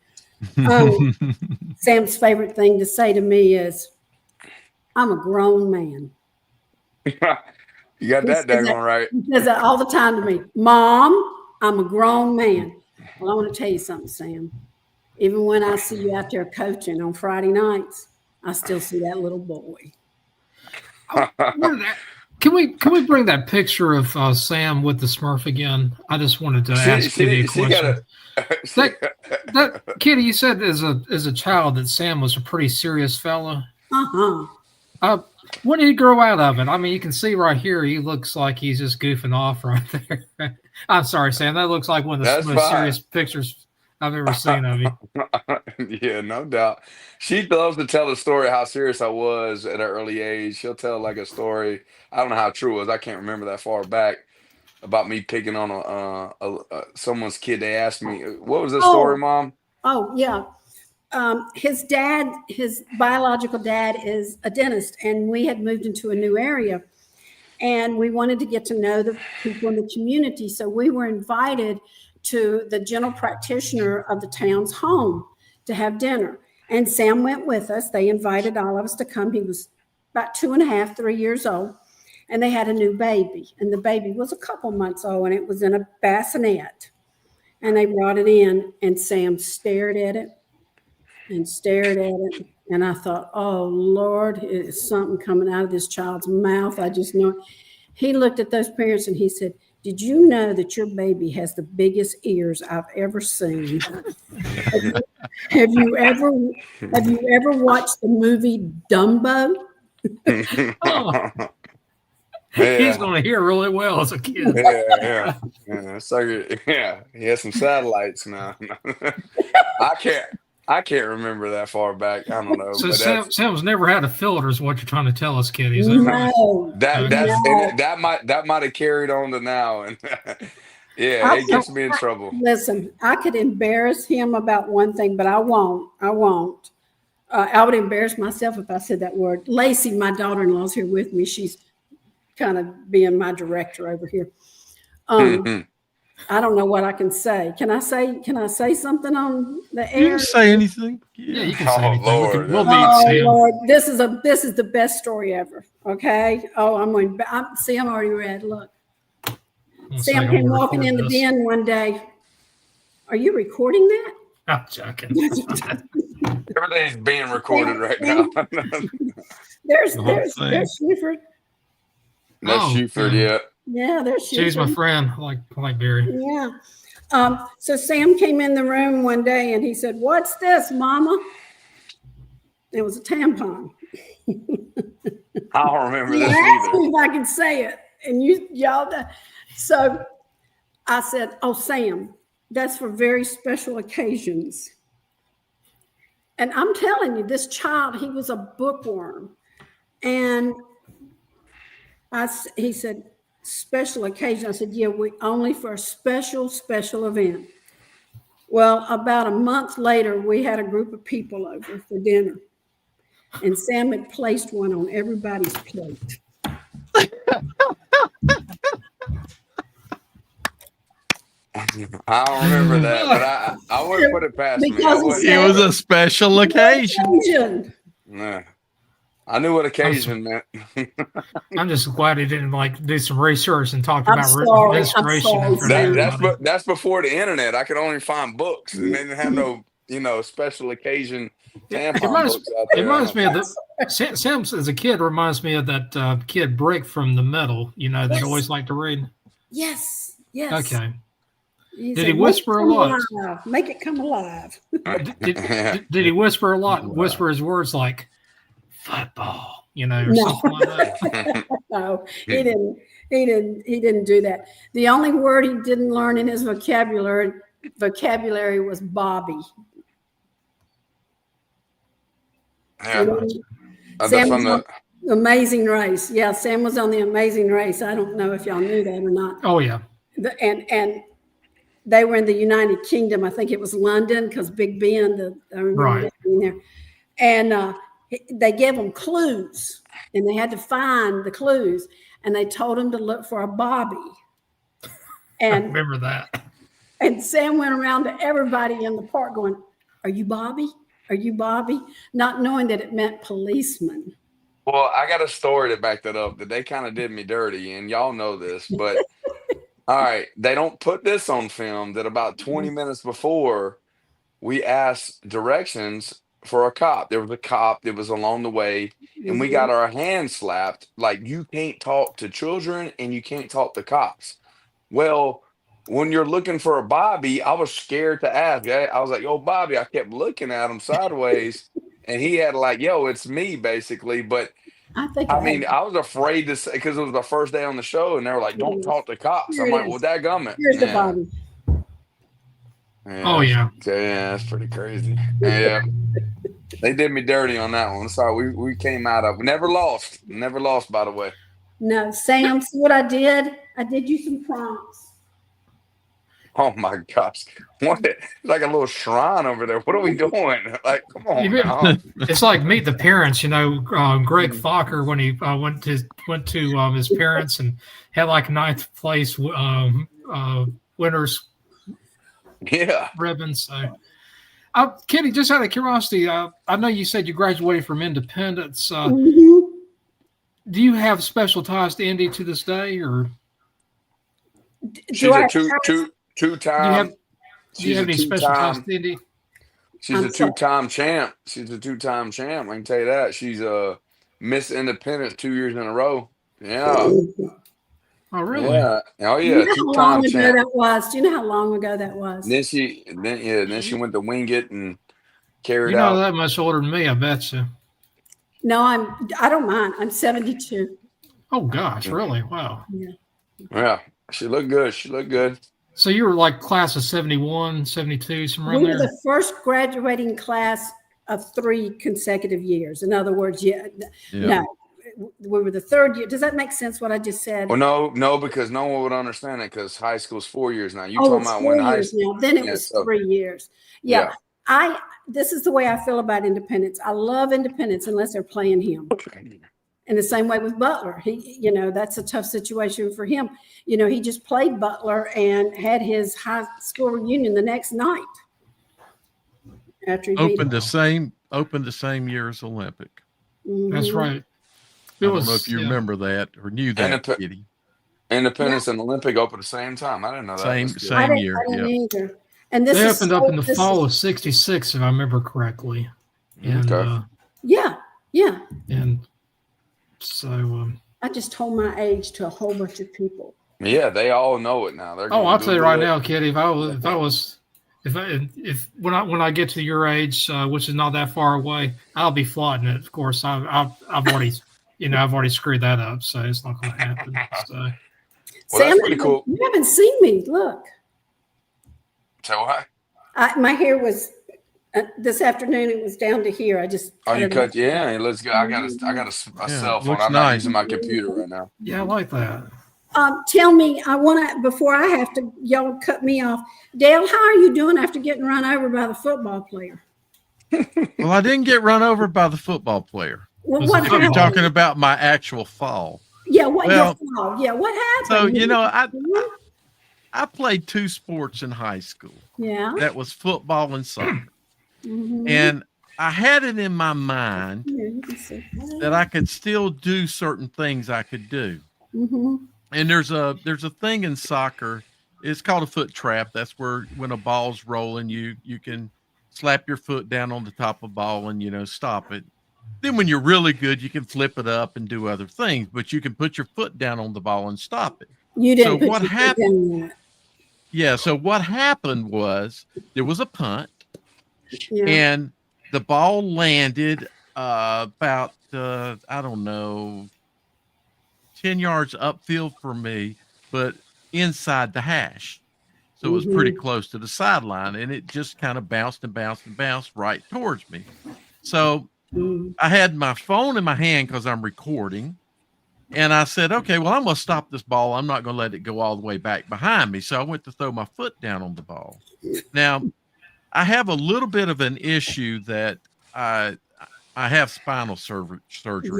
Sam's favorite thing to say to me is, I'm a grown man. You got that daggone right. He says that all the time to me. Mom, I'm a grown man. Well, I want to tell you something, Sam. Even when I see you out there coaching on Friday nights, I still see that little boy. Can we bring that picture of Sam with the Smurf again? I just wanted to ask Kitty a question. Kitty, you said as a child that Sam was a pretty serious fella. When did he grow out of it? I mean, you can see right here, he looks like he's just goofing off right there. I'm sorry, Sam. That looks like one of the That's most fine. serious pictures I've ever seen of you. Yeah, no doubt. She loves to tell the story of how serious I was at an early age. She'll tell like a story. I don't know how true it was. I can't remember that far back about me picking on someone's kid. They asked me, "What was the story, Mom?" Oh, yeah. His dad, his biological dad, is a dentist, and we had moved into a new area, and we wanted to get to know the people in the community. So we were invited to the general practitioner of the town's home to have dinner. And Sam went with us. They invited all of us to come. He was about 2.5, 3 years old, and they had a new baby. And the baby was a couple months old, and it was in a bassinet. And they brought it in, and Sam stared at it and stared at it. And I thought, oh, Lord, is something coming out of this child's mouth. I just know it. He looked at those parents and he said, did you know that your baby has the biggest ears I've ever seen? have you ever watched the movie Dumbo? Oh, Yeah. he's going to hear really well as a kid. Yeah. So yeah, he has some satellites now. I can't remember that far back. I don't know. So But Sam's never had a filter, is what you're trying to tell us, kid. Is that right? No. that might have carried on to now, and yeah, it gets me in trouble. Listen, I could embarrass him about one thing, but I won't. I would embarrass myself if I said that word. Lacey, my daughter-in-law, is here with me. She's kind of being my director over here. I don't know what I can say. Can I say something on the air? You can say anything. Yeah, you can say anything. Lord. We'll meet Sam. Lord, this is the best story ever. Okay. Oh, I'm already read. Look, Sam came walking in the den one day. Are you recording that? I'm joking. Everything's being recorded right now. There's Shuford. That's Shuford, yeah. Yeah, there's Shuford. She's my friend. I like Barry. Yeah. So Sam came in the room one day and he said, "What's this, Mama?" It was a tampon. I don't remember He this asked me either. if I could say it, and y'all. So I said, "Oh, Sam, that's for very special occasions." And I'm telling you, this child, he was a bookworm, and he said, special occasion. I said, yeah, we only for a special event. Well, about a month later, we had a group of people over for dinner, and Sam had placed one on everybody's plate. I don't remember that, but I wouldn't put it past me. It was a special occasion. Nah. I knew what occasion meant. I'm just glad he didn't do some research and talk I'm about sorry. menstruation. That's before the internet. I could only find books, and they didn't have no special occasion tampon books out there. It reminds me of Sam as a kid reminds me of that kid Brick from The Metal. That always liked to read. Yes. Okay. Did he whisper a lot? Make it come alive. Did he whisper a lot? Whisper his words like football, or something like that? No, he didn't. He didn't do that. The only word he didn't learn in his vocabulary was Bobby. Yeah. Sam was on the Amazing Race. Yeah, Sam was on the Amazing Race. I don't know if y'all knew that or not. Oh yeah. And they were in the United Kingdom. I think it was London because Big Ben. I remember that being there. And they gave them clues, and they had to find the clues. And they told them to look for a Bobby. And I remember that. And Sam went around to everybody in the park going, "Are you Bobby? Are you Bobby?" Not knowing that it meant policeman. Well, I got a story to back that up that they kind of did me dirty, and y'all know this, but all right, they don't put this on film that about 20 minutes before we asked directions for a cop. There was a cop that was along the way, and we got our hands slapped like you can't talk to children and you can't talk to cops. Well, when you're looking for a Bobby, I was scared to ask. I was like, "Yo, Bobby," I kept looking at him sideways. and he had like, "Yo, it's me," basically. But I think I I mean, have. I was afraid to say because it was the first day on the show, and they were like, "Don't talk to cops." Here I'm it like, "Well, is. dadgummit, Here's the yeah, bottom. Oh yeah, yeah. yeah, that's pretty crazy." Yeah, they did me dirty on that one. So we came out of never lost. By the way. No, Sam, see what I did? I did you some prompts. Oh my gosh. What? It's like a little shrine over there. What are we doing? Like, come on now. It's like Meet the Parents, Greg Fokker when he went to his parents and had like ninth place winners Yeah. ribbon. So, Kitty, just out of curiosity, I know you said you graduated from Independence. Do you have special ties to Indy to this day, or She's a two-time. Do you have any special ties to Indy? She's a two-time champ. She's a two-time champ. I can tell you that. She's a Miss Independence 2 years in a row. Yeah. Oh, really? Yeah. Oh, yeah. Do you know how long ago that was? Do you know how long ago that was? Then she went to Wingate and carried You're out. not that much older than me, I bet you. No, I don't mind. I'm 72. Oh gosh, really? Wow. Yeah. She looked good. She looked good. So you were like class of 71, 72, somewhere We in were there? the first graduating class of 3 consecutive years. In other words, no, we were the third year. Does that make sense what I just said? Well, no, because no one would understand it because high school's 4 years now. You Oh, talking it's about 4 when high years school? now. Then it was 3 years. Yeah. This is the way I feel about Independence. I love Independence unless they're playing him. In the same way with Butler, that's a tough situation for him. He just played Butler and had his high school reunion the next night. After he opened the same year as Olympic. Mm-hmm. That's right. I don't know if you remember that or knew that, Kitty. Independence and Olympic opened at the same time. I didn't know that. Same year. I didn't either. And this they opened up in the fall of '66, if I remember correctly. And yeah. And so I just told my age to a whole bunch of people. Yeah, they all know it now. I'll tell you right now, Kitty. If when I get to your age, which is not that far away, I'll be flaunting it. Of course, I've already screwed that up, so it's not going to happen. So, well, Sam, that's pretty cool. You haven't seen me. Look. So what? My hair was this afternoon. It was down to here. I just. Oh, you cut? Yeah, let's go. I got a cell phone. I'm not using my computer right now. Yeah, I like that. Tell me, before I have to, y'all cut me off. Dale, how are you doing after getting run over by the football player? Well, I didn't get run over by the football player. Well, what happened? You're talking about my actual fall. Yeah, what happened? So, I played 2 sports in high school. Yeah. That was football and soccer. Mm-hmm. And I had it in my mind that I could still do certain things I could do. Mm-hmm. And there's a thing in soccer. It's called a foot trap. That's where when a ball's rolling, you can slap your foot down on the top of the ball and stop it. Then when you're really good, you can flip it up and do other things, but you can put your foot down on the ball and stop it. You didn't. So what happened? Yeah. So what happened was there was a punt, and the ball landed about 10 yards upfield for me, but inside the hash. So it was pretty close to the sideline, and it just kind of bounced and bounced and bounced right towards me. So I had my phone in my hand because I'm recording, and I said, okay, well, I'm going to stop this ball. I'm not going to let it go all the way back behind me. So I went to throw my foot down on the ball. Now, I have a little bit of an issue that I have spinal surgery.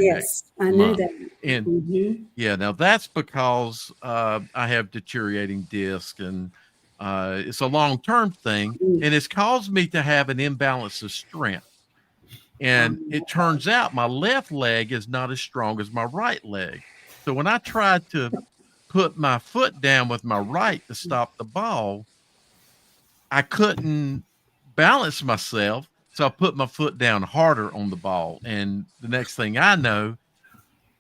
Yes, I knew that. And now that's because I have deteriorating disc, and it's a long-term thing, and it's caused me to have an imbalance of strength. And it turns out my left leg is not as strong as my right leg. So when I tried to put my foot down with my right to stop the ball, I couldn't balance myself. So I put my foot down harder on the ball. And the next thing I know,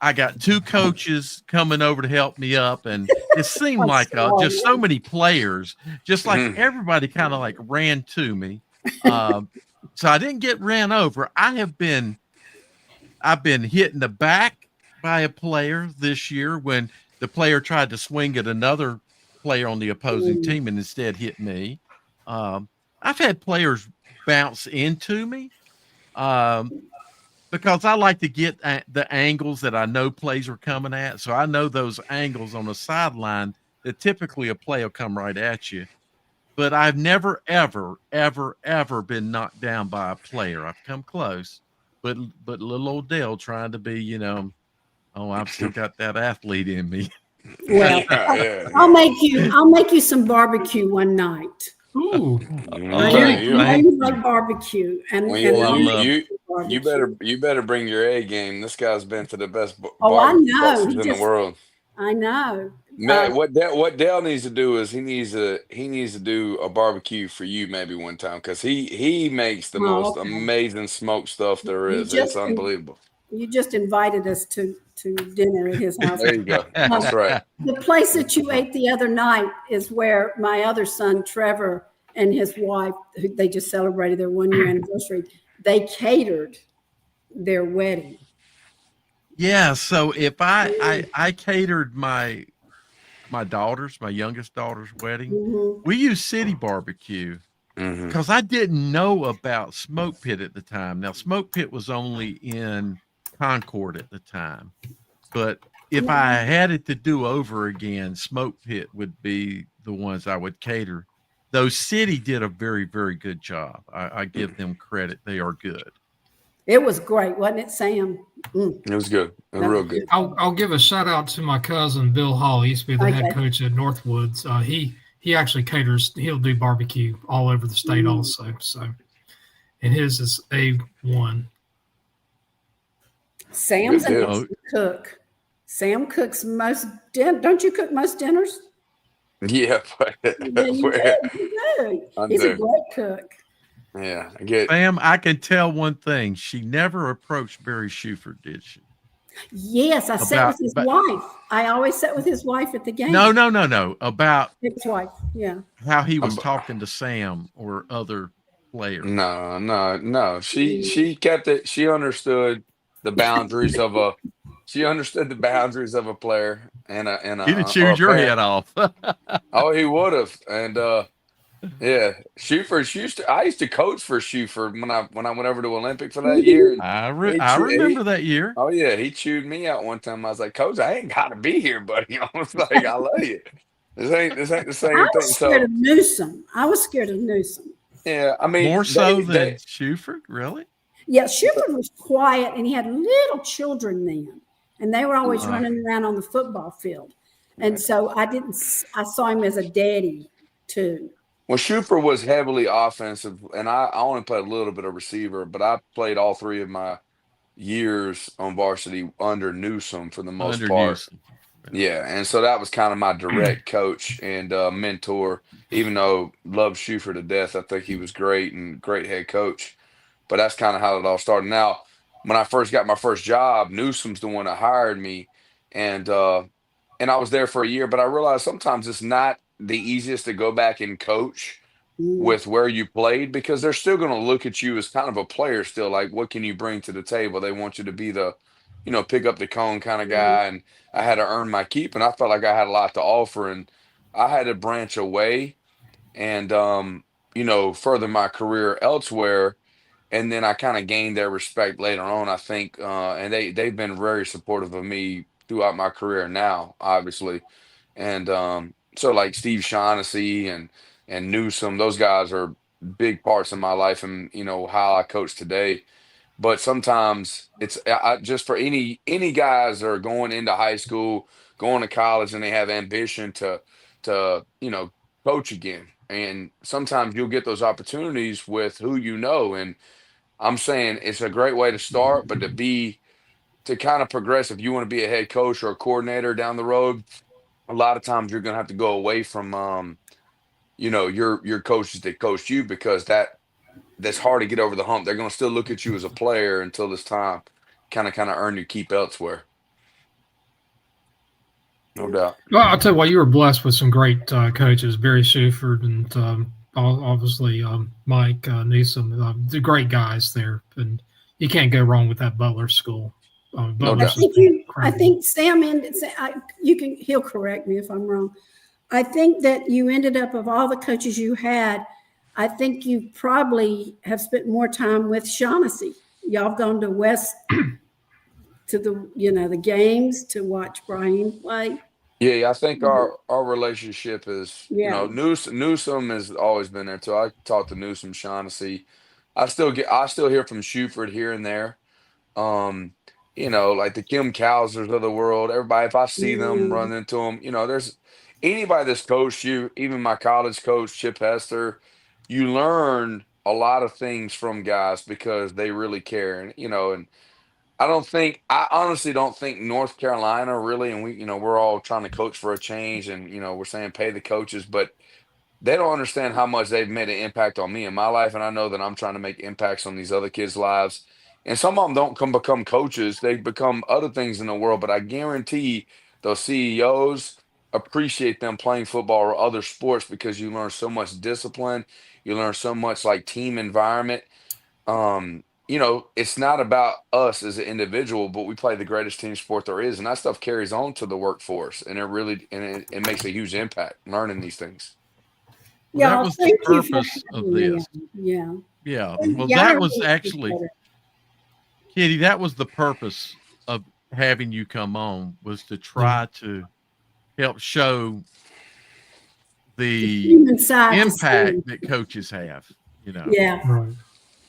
I got 2 coaches coming over to help me up. And it seemed like just so many players, just like everybody kind of like ran to me. So I didn't get ran over. I've been hit in the back by a player this year when the player tried to swing at another player on the opposing team and instead hit me. I've had players bounce into me because I like to get the angles that I know plays are coming at. So I know those angles on the sideline that typically a play will come right at you. But I've never, ever, ever, ever been knocked down by a player. I've come close, but little old Dale trying to be, oh, I've still got that athlete in me. Well, I'll make you some barbecue one night. Ooh. Okay, I know you like barbecue, and well, you better bring your A game. This guy's been to the best barbecue places in the world. I know. Man, what Dale needs to do is he needs to do a barbecue for you maybe one time because he makes the most amazing smoked stuff there is. It's unbelievable. You just invited us to dinner at his house. There you go. That's right. The place that you ate the other night is where my other son, Trevor, and his wife, they just celebrated their 1-year anniversary. They catered their wedding. Yeah. So if I catered my youngest daughter's wedding, we used City Barbecue because I didn't know about Smoke Pit at the time. Now, Smoke Pit was only in Concord at the time, but if I had it to do over again, Smoke Pit would be the ones I would cater. Though City did a very, very good job. I give them credit. They are good. It was great, wasn't it, Sam? It was good. It was real good. I'll give a shout out to my cousin Bill Hall. He used to be the head coach at Northwoods. He actually caters. He'll do barbecue all over the state also. So, and his is A1. Sam's a cook. Sam cooks most. Don't you cook most dinners? Yeah, He's a great cook. Yeah, I get. Sam, I can tell one thing. She never approached Barry Shuford, did she? Yes, I sat with his wife. I always sat with his wife at the game. No. About his wife, yeah. How he was talking to Sam or other players. No. She kept it. She understood the boundaries of a. She understood the boundaries of a player and a. He'd have chewed your head off. Oh, he would have, and yeah, Shuford. I used to coach for Shuford when I went over to Olympic for that year. I remember that year. Oh yeah, he chewed me out one time. I was like, Coach, I ain't got to be here, buddy. I was like, I love you. This ain't the same thing. I was scared of Newsom. Yeah, I mean, more so than Shuford, really. Yeah, Shuford was quiet, and he had little children then, and they were always running around on the football field, and so I saw him as a daddy too. Well, Shuford was heavily offensive, and I only played a little bit of receiver, but I played all 3 of my years on varsity under Newsom for the most part. Newsom. Yeah, and so that was kind of my direct coach and mentor. Even though loved Shuford to death, I think he was great and great head coach. But that's kind of how it all started. Now, when I first got my first job, Newsom's the one that hired me, and I was there for a year. But I realized sometimes it's not the easiest to go back and coach with where you played because they're still going to look at you as kind of a player still. Like, what can you bring to the table? They want you to be the, pick up the cone kind of guy. And I had to earn my keep, and I felt like I had a lot to offer, and I had to branch away and, further my career elsewhere. And then I kind of gained their respect later on, I think. And they've been very supportive of me throughout my career now, obviously. And, so like Steve Shaughnessy and Newsom, those guys are big parts of my life and how I coach today. But sometimes it's just for any guys that are going into high school, going to college, and they have ambition to coach again. And sometimes you'll get those opportunities with who you know. And I'm saying it's a great way to start, but to kind of progress if you want to be a head coach or a coordinator down the road. A lot of times you're going to have to go away from, your coaches that coached you because that's hard to get over the hump. They're going to still look at you as a player until it's time, kind of earn your keep elsewhere. No doubt. Well, I'll tell you what, you were blessed with some great coaches, Barry Shuford and obviously Mike Newsom, the great guys there, and you can't go wrong with that Butler school. No I doubt. think Sam ended. He'll correct me if I'm wrong. I think that you ended up, of all the coaches you had, I think you probably have spent more time with Shaughnessy. Y'all have gone to West to the games to watch Brian play. Yeah, I think our relationship is, Yeah. Newsom has always been there too. I talked to Newsom, Shaughnessy. I still hear from Shuford here and there. Um, like the Kim Cowsers of the world. Everybody, if I see them, run into them. There's anybody that's coached you, even my college coach, Chip Hester. You learn a lot of things from guys because they really care, and I honestly don't think North Carolina really, and we're all trying to coach for a change, and we're saying pay the coaches, but they don't understand how much they've made an impact on me in my life, and I know that I'm trying to make impacts on these other kids' lives. And some of them don't become coaches; they become other things in the world. But I guarantee those CEOs appreciate them playing football or other sports because you learn so much discipline, you learn so much like team environment. It's not about us as an individual, but we play the greatest team sport there is, and that stuff carries on to the workforce, and it makes a huge impact learning these things. Well, that Y'all, was the thank you for purpose of having me this. on. Yeah. Yeah. Yeah, Well, I that really was actually, appreciate it. Kitty, that was the purpose of having you come on, was to try to help show the human side to impact Sam. that coaches have, Yeah. Right.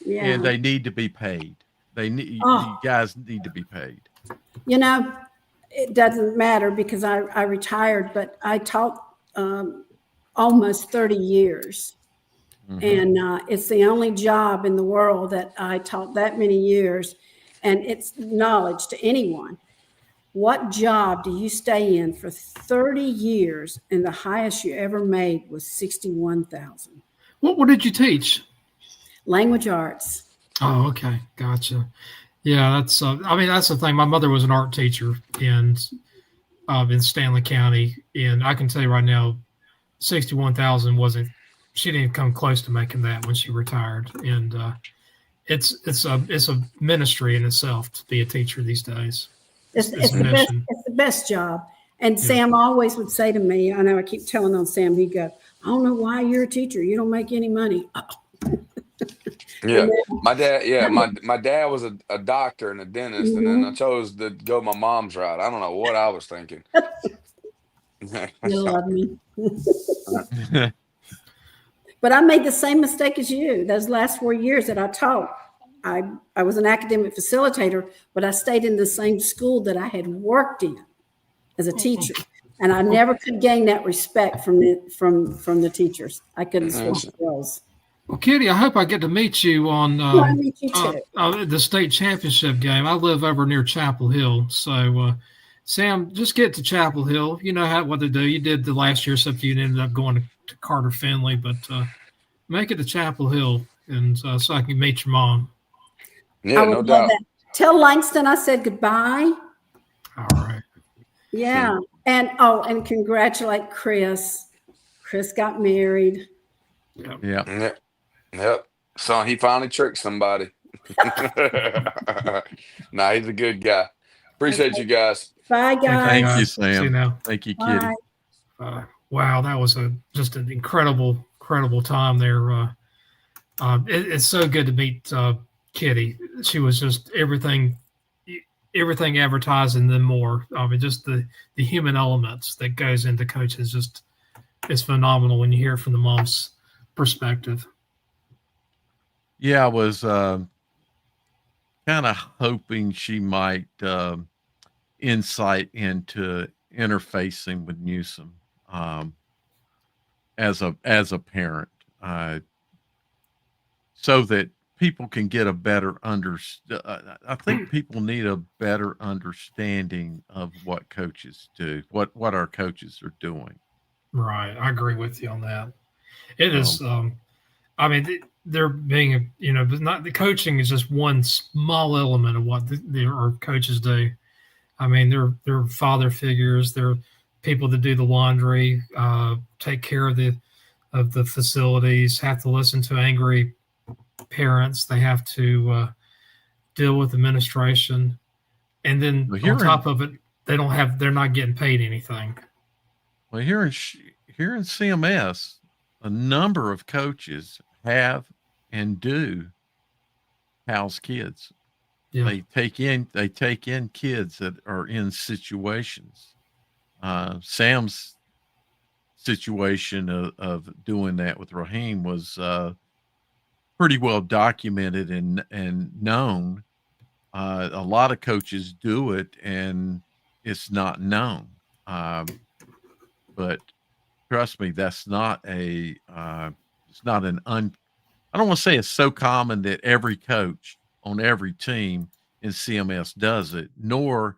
Yeah. and they need to be paid. You Oh, guys need to be paid. it doesn't matter because I retired, but I taught almost 30 years. Mhm. And it's the only job in the world that I taught that many years. And it's knowledge to anyone. What job do you stay in for 30 years and the highest you ever made was 61,000? What did you teach? Language arts. Oh, okay, gotcha. Yeah, that's. That's the thing. My mother was an art teacher in Stanley County, and I can tell you right now, 61,000 wasn't. She didn't come close to making that when she retired, and it's a ministry in itself to be a teacher these days. It's It's a the best. mission. It's the best job. And Yeah. Sam always would say to me, I know I keep telling on Sam, he'd go, I don't know why you're a teacher. You don't make any money. Yeah, And my dad. Yeah, then, my dad was a doctor and a dentist, and then I chose to go my mom's route. I don't know what I was thinking. you love me. But I made the same mistake as you. Those last 4 years that I taught, I was an academic facilitator, but I stayed in the same school that I had worked in as a teacher. And I never could gain that respect from the teachers. I couldn't switch roles. Well, Kitty, I hope I get to meet you on I meet you too. the state championship game. I live over near Chapel Hill, so Sam, just get to Chapel Hill. You know what to do. You did the last year, except you ended up going to Carter Finley, but make it to Chapel Hill, and so I can meet your mom. Yeah, no doubt. That. Tell Langston I said goodbye. All right. Yeah, and congratulate Chris. Chris got married. Yeah. Yep. So he finally tricked somebody. Nah, he's a good guy. Appreciate you guys. Bye, guys. Thank you, See you Sam. now. Thank you, Kitty. Bye. Wow, that was just an incredible time there. It's so good to meet Kitty. She was just everything advertised and then more. I mean, just the human elements that goes into coaching is phenomenal when you hear it from the mom's perspective. Yeah, I was kind of hoping she might insight into interfacing with Newsom as a parent, so that people can get a better I think people need a better understanding of what coaches do, what our coaches are doing. Right, I agree with you on that. It is. They're being, but not the coaching is just one small element of what our coaches do. I mean, they're father figures. They're people that do the laundry, take care of the of the facilities, have to listen to angry parents. They have to deal with administration, and then Well, on top of it, they're not getting paid anything. Well, here in CMS, a number of coaches have and do house kids. Yeah. They take in kids that are in situations. Sam's situation of doing that with Raheem was pretty well documented and known. A lot of coaches do it, and it's not known. But trust me, that's not it's not I don't want to say it's so common that every coach on every team in CMS does it, nor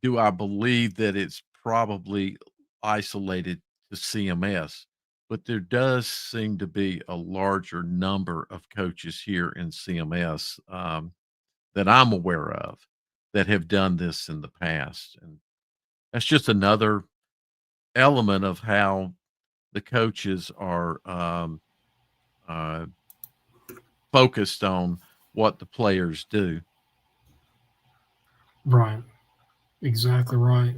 do I believe that it's probably isolated to CMS. But there does seem to be a larger number of coaches here in CMS that I'm aware of that have done this in the past. And that's just another element of how the coaches are uh, focused on what the players do. Right. Exactly right.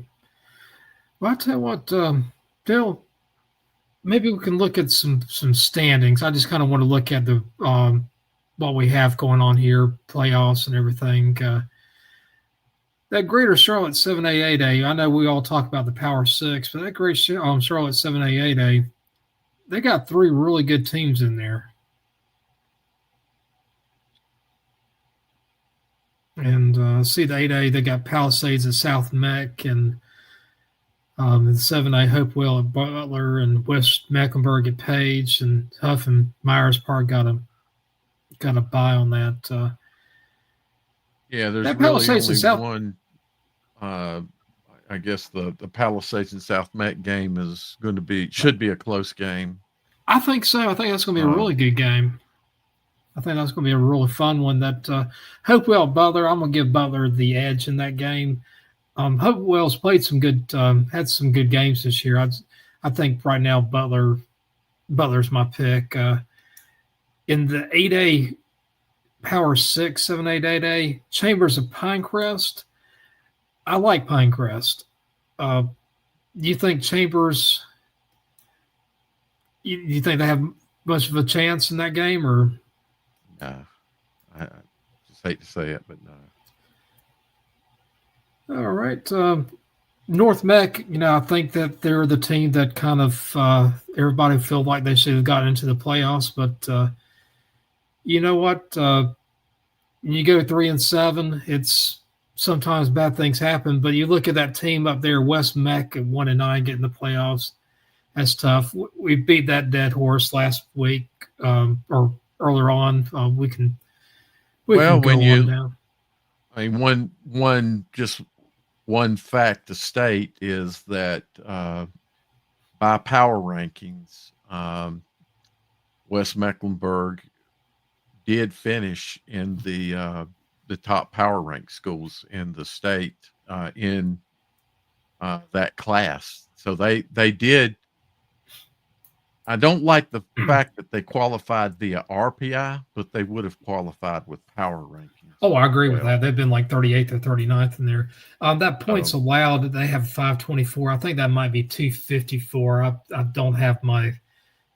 Well, I tell you what, Bill, maybe we can look at some standings. I just kind of want to look at the what we have going on here, playoffs and everything. That Greater Charlotte 7A 8A. I know we all talk about the Power Six, but that Greater Charlotte 7A 8A, they got 3 really good teams in there. And see the 8A, they got Palisades at South Meck, and the 7A Hopewell at Butler, and West Mecklenburg at Page, and Huff and Myers Park got a bye on that. Yeah, there's That really Palisades only in one. I guess the Palisades and South Meck game should be a close game. I think so. I think that's going to be a really good game. I think that's going to be a really fun one. That Hopewell Butler, I'm going to give Butler the edge in that game. Hopewell's played some good, had some good games this year. I think right now Butler's my pick. In the 8A Power 6, 7A, 8A, Chambers of Pinecrest, I like Pinecrest. Do you think Chambers, you think they have much of a chance in that game, or? No, I just hate to say it, but no. All right. North Meck, I think that they're the team that kind of everybody felt like they should have gotten into the playoffs. But you know what? When you go 3-7, it's sometimes bad things happen. But you look at that team up there, West Meck at 1-9, getting the playoffs. That's tough. We beat that dead horse last week or earlier on. We can go on now. I mean, one fact to state is that by power rankings, West Mecklenburg did finish in the top power rank schools in the state in that class. So they did. I don't like the fact that they qualified via RPI, but they would have qualified with power rankings. Oh, I agree with that. They've been like 38th or 39th in there. That points allowed, they have 524. I think that might be 254. I don't have it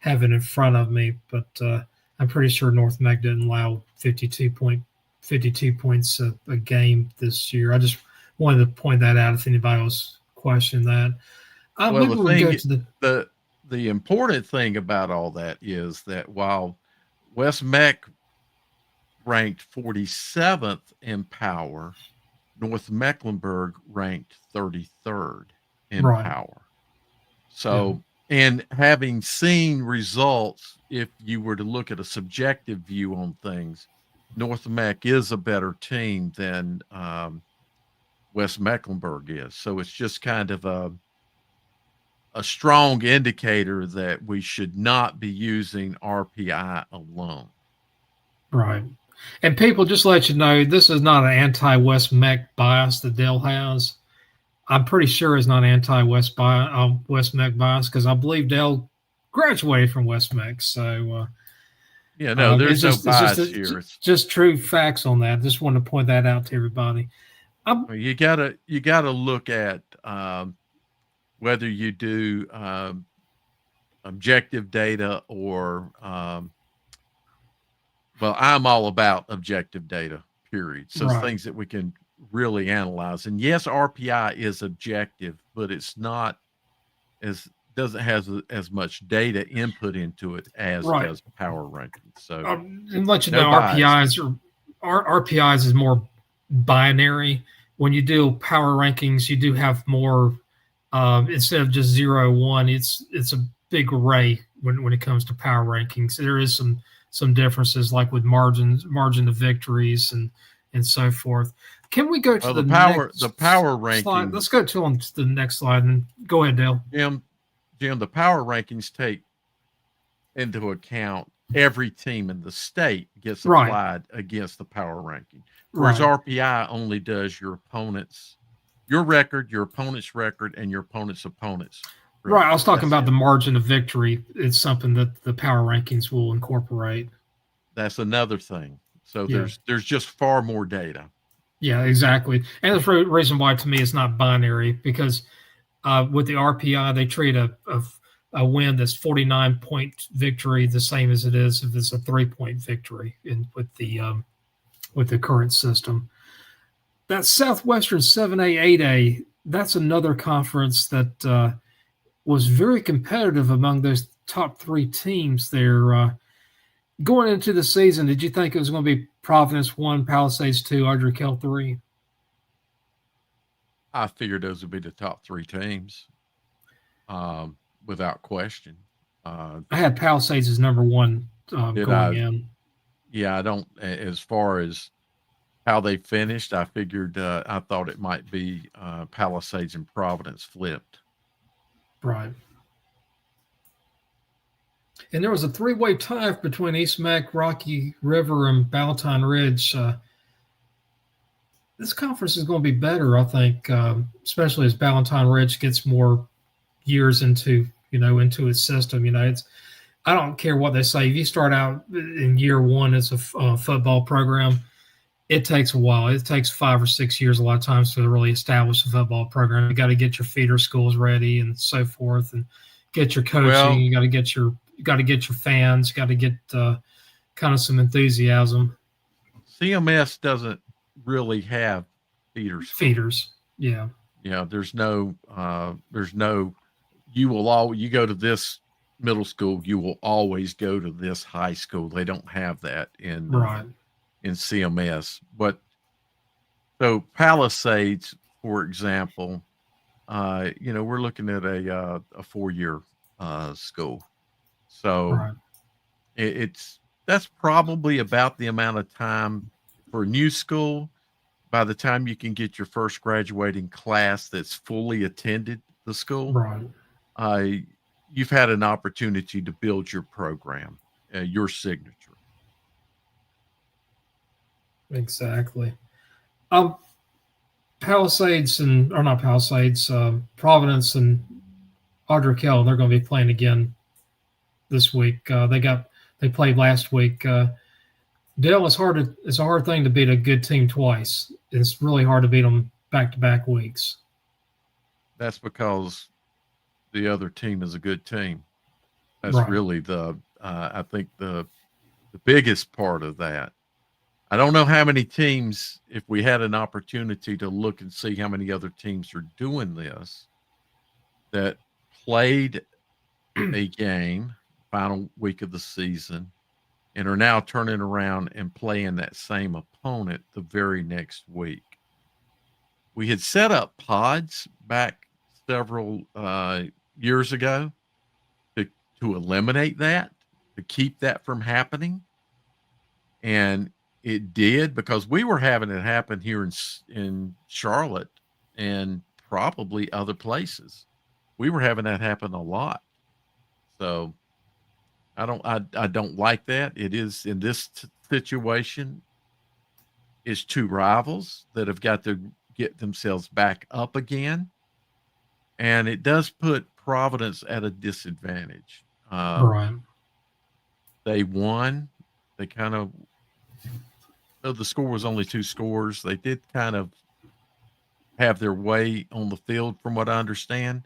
in front of me, but I'm pretty sure North Meck didn't allow 52 points a game this year. I just wanted to point that out if anybody was questioning that. The important thing about all that is that while West Meck ranked 47th in power, North Mecklenburg ranked 33rd in power. So, and having seen results, if you were to look at a subjective view on things, North Meck is a better team than West Mecklenburg is. So it's just kind of a strong indicator that we should not be using RPI alone. Right. And people, just let you know, this is not an anti-West Meck bias that Dale has. I'm pretty sure it's not anti-West Meck bias because I believe Dale graduated from West Mex. So Yeah, no, there's no bias it's here. just true facts on that. Just wanted to point that out to everybody. You gotta look at whether you do objective data or well, I'm all about objective data, period. So Right. things that we can really analyze. And yes, RPI is objective, but it's not as doesn't have as much data input into it as Right. does power rankings. So and let you no know, bias. RPIs is more binary. When you do power rankings, you do have more instead of just 0, 1. It's a big array when it comes to power rankings. There is some differences, like with margin of victories and so forth. Can we go to the next power slide? rankings? Let's go to the next slide and go ahead, Dale. Jim, the power rankings take into account every team in the state gets applied against the power ranking. Whereas RPI only does your record, your opponent's record, and your opponent's opponent's record. Right. I was talking about the margin of victory. It's something that the power rankings will incorporate. That's another thing. So there's just far more data. Yeah, exactly. And that's the reason why, to me, it's not binary, because with the RPI, they treat a win that's 49-point victory the same as it is if it's a 3-point victory with the current system. That Southwestern 7A, 8A, that's another conference that was very competitive among those top 3 teams there. Going into the season, did you think it was going to be Providence 1, Palisades 2, Ardrey Kell 3? I figured those would be the top 3 teams, without question. I had Palisades as number 1 going in. Yeah, I don't. As far as how they finished, I figured I thought it might be Palisades and Providence flipped. Right. And there was a 3-way tie between East Mac, Rocky River, and Ballantine Ridge. This conference is going to be better, I think, especially as Ballantine Ridge gets more years into its system. I don't care what they say. If you start out in year 1 as a football program, it takes a while. It takes 5 or 6 years a lot of times to really establish a football program. You got to get your feeder schools ready and so forth, and get your coaching. Well, you got to get your fans. You got to get kind of some enthusiasm. CMS doesn't really have feeders. Yeah. There's no you go to this middle school, you will always go to this high school. They don't have that in CMS. But so Palisades, for example, we're looking at a 4-year school. So that's probably about the amount of time for a new school. By the time you can get your first graduating class that's fully attended the school, you've had an opportunity to build your program, your signature. Exactly. Providence and Ardrey Kell, they're going to be playing again this week. They played last week. Dale, it's a hard thing to beat a good team twice. It's really hard to beat them back-to-back weeks. That's because the other team is a good team. That's really I think the biggest part of that. I don't know how many teams, if we had an opportunity to look and see how many other teams are doing this, that played a game final week of the season and are now turning around and playing that same opponent the very next week. We had set up pods back several years ago to eliminate that, to keep that from happening. And it did, because we were having it happen here in Charlotte and probably other places. We were having that happen a lot. So I don't like that. It is, in this situation, it's 2 rivals that have got to get themselves back up again. And it does put Providence at a disadvantage. Right. They won. They kind of, though the score was only 2 scores, they did kind of have their way on the field, from what I understand.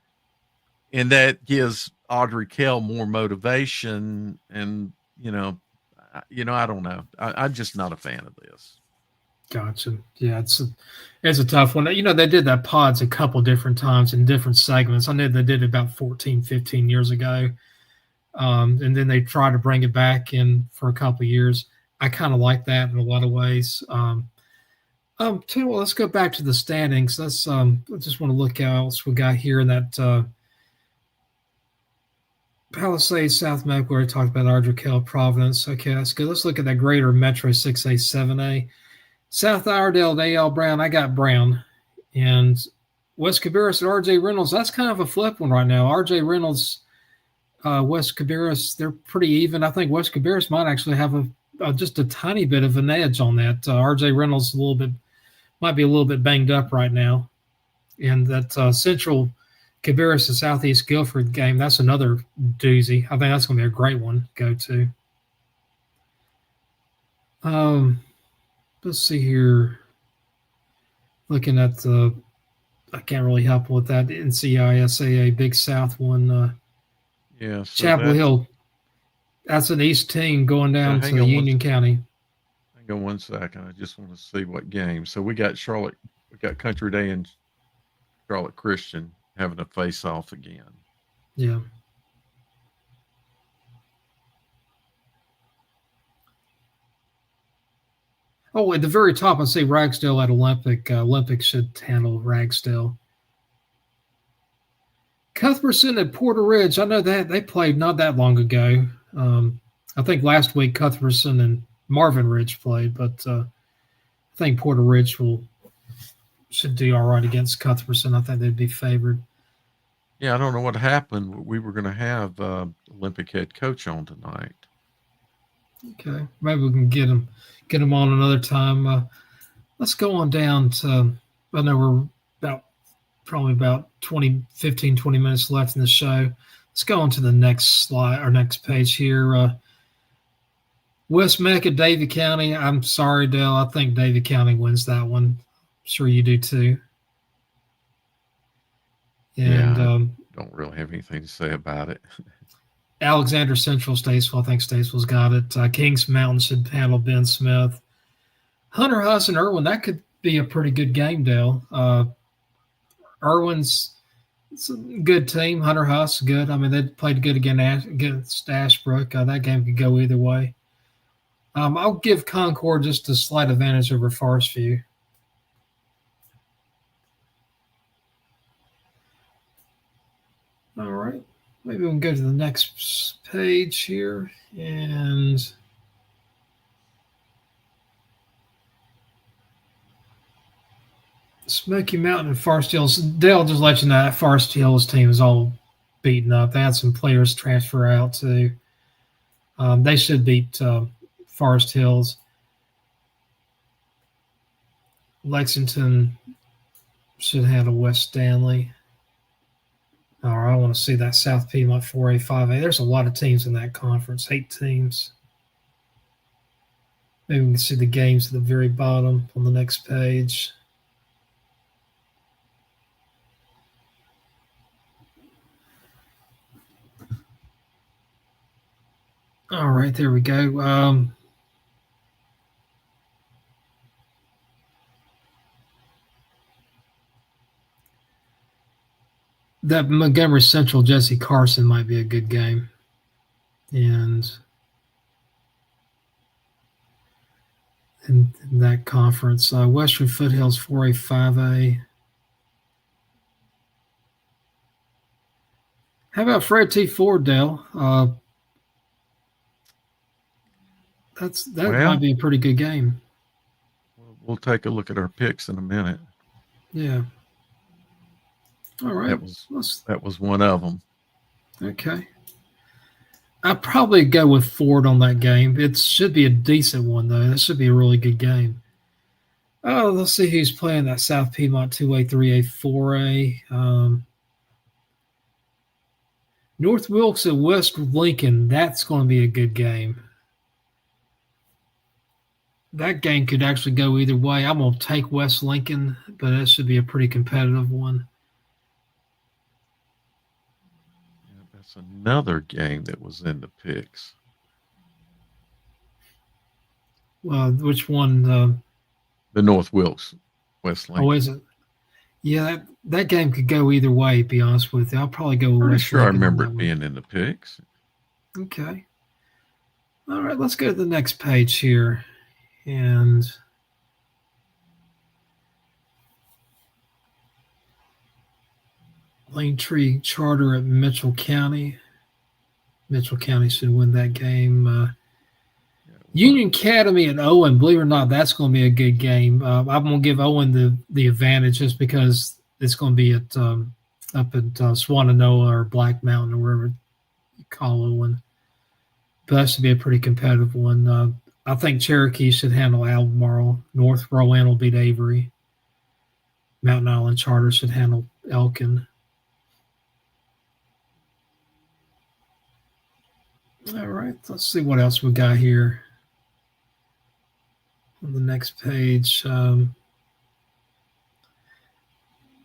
And that gives Audrey Kell more motivation. And, I don't know. I'm just not a fan of this. Gotcha. Yeah, it's a tough one. They did that pods a couple different times in different segments. I know they did it about 14, 15 years ago. And then they tried to bring it back in for a couple of years. I kind of like that in a lot of ways. Tell you what, let's go back to the standings. I just want to look at what else we got here in that Palisades, South Mac, where I talked about Ardrey, Providence. Okay, that's good. Let's look at that greater Metro 6A, 7A. South Iredell, A.L. Brown. I got Brown. And West Cabarrus and R.J. Reynolds. That's kind of a flip one right now. R.J. Reynolds, West Cabarrus, they're pretty even. I think West Cabarrus might actually have just a tiny bit of an edge on that. R.J. Reynolds might be a little bit banged up right now. And that Central Cabarrus to Southeast Guilford game, that's another doozy. I think that's going to be a great one to go to. Let's see here. Looking at I can't really help with that NCHSAA Big South one. Yeah. So Chapel Hill. That's an East team going down to Union County. Hang on one second. I just want to see what game. So we got Country Day and Charlotte Christian having a face-off again. Yeah. Oh, at the very top, I see Ragsdale at Olympic. Olympic should handle Ragsdale. Cuthbertson at Porter Ridge. I know that they played not that long ago. I think last week Cuthbertson and Marvin Ridge played, but I think Porter Ridge should do all right against Cuthbertson. I think they'd be favored. Yeah, I don't know what happened. We were going to have Olympic head coach on tonight. Okay, maybe we can get him on another time. Let's go on down to. I know we're probably about 15, 20 minutes left in the show. Let's go on to the next slide or next page here. West Mecca, Davie County. I'm sorry, Dale. I think Davie County wins that one. I'm sure you do too. And don't really have anything to say about it. Alexander Central, Statesville. I think Statesville's got it. Kings Mountain should handle Ben Smith. Hunter Huss and Irwin. That could be a pretty good game, Dale. Irwin's it's a good team. Hunter Huss, good. I mean, they played good against Ashbrook. That game could go either way. I'll give Concord just a slight advantage over Forest View. All right. Maybe we can go to the next page here. And Smoky Mountain and Forest Hills. Dale just let you know that Forest Hills team is all beaten up. They had some players transfer out too. They should beat Forest Hills. Lexington should handle West Stanley. All right, I want to see that South Piedmont 4A, 5A. There's a lot of teams in that conference, 8 teams. Maybe we can see the games at the very bottom on the next page. All right, there we go. That Montgomery Central Jesse Carson might be a good game. And in that conference, Western Foothills 4A, 5A. How about Fred T. Ford, Dale? That might be a pretty good game. We'll take a look at our picks in a minute. Yeah. All right. That was one of them. Okay. I'd probably go with Ford on that game. It should be a decent one, though. That should be a really good game. Oh, let's see who's playing that South Piedmont 2A, 3A, 4A. North Wilkes at West Lincoln. That's going to be a good game. That game could actually go either way. I'm going to take West Lincoln, but that should be a pretty competitive one. Yeah, that's another game that was in the picks. Which one? The North Wilkes, West Lincoln. Oh, is it? Yeah, that game could go either way, to be honest with you. I'll probably go with Pretty West sure I Lincoln on remember that it one. being in the picks. Okay. All right, let's go to the next page here. And Lane Tree Charter at Mitchell County. Mitchell County should win that game. Union Academy at Owen. Believe it or not, that's going to be a good game. I'm going to give Owen the advantage just because it's going to be at up at Swananoa or Black Mountain or wherever you call Owen. But that should be a pretty competitive one. I think Cherokee should handle Albemarle. North Rowan will beat Avery. Mountain Island Charter should handle Elkin. All right, let's see what else we got here on the next page.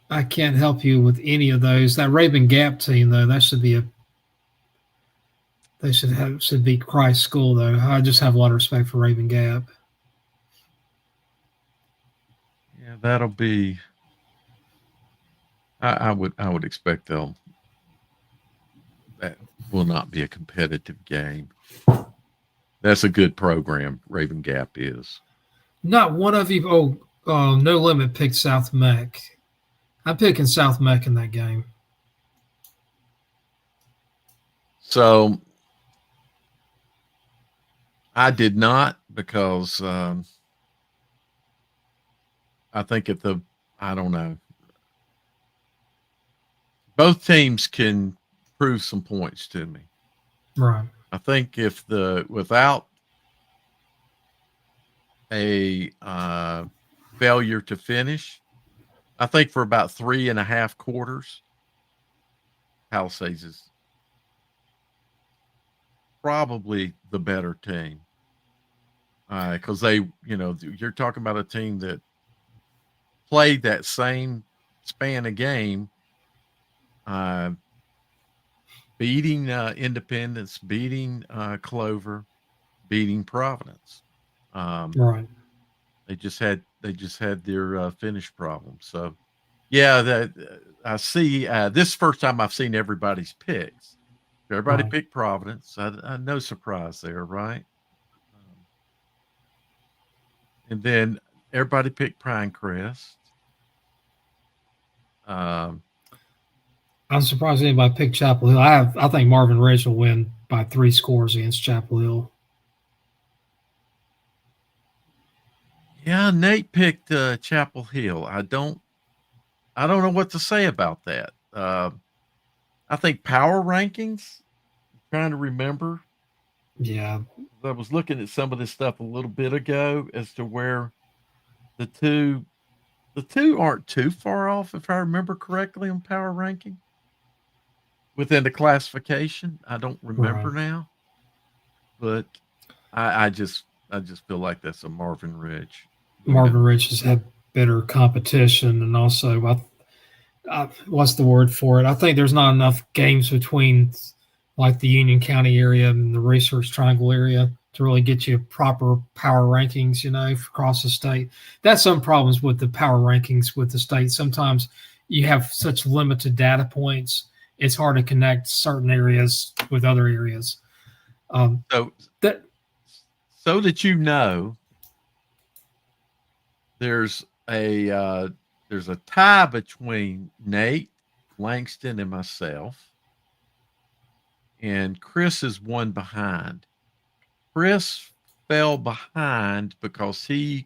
I can't help you with any of those. That Raven Gap team, though, that should be should beat Christ School, though. I just have a lot of respect for Raven Gap. Yeah, that'll be. I would expect that will not be a competitive game. That's a good program. Raven Gap is. Not one of you. No Limit picked South Meck. I'm picking South Meck in that game. So I did not because I think I don't know. Both teams can prove some points to me. Right. I think without a failure to finish, I think for about 3.5 quarters, Palisades is probably the better team. Because you're talking about a team that played that same span of game, beating Independence, beating Clover, beating Providence. Right. They just had their finish problems. So, yeah, I see. This is the first time I've seen everybody's picks. Everybody picked Providence. No surprise there, right? And then everybody picked Pinecrest. I'm surprised anybody picked Chapel Hill. I think Marvin Ridge will win by 3 scores against Chapel Hill. Yeah, Nate picked Chapel Hill. I don't know what to say about that. I think power rankings. I'm trying to remember. Yeah, I was looking at some of this stuff a little bit ago as to where the two aren't too far off, if I remember correctly, on power ranking. Within the classification, I don't remember now, but I just feel like that's a Marvin Ridge. Marvin Ridge has had better competition, and also, what's the word for it? I think there's not enough games between like the Union County area and the Research Triangle area to really get you proper power rankings, across the state. That's some problems with the power rankings with the state. Sometimes you have such limited data points, it's hard to connect certain areas with other areas. So that there's a tie between Nate, Langston, and myself, and Chris is one behind. Chris fell behind because he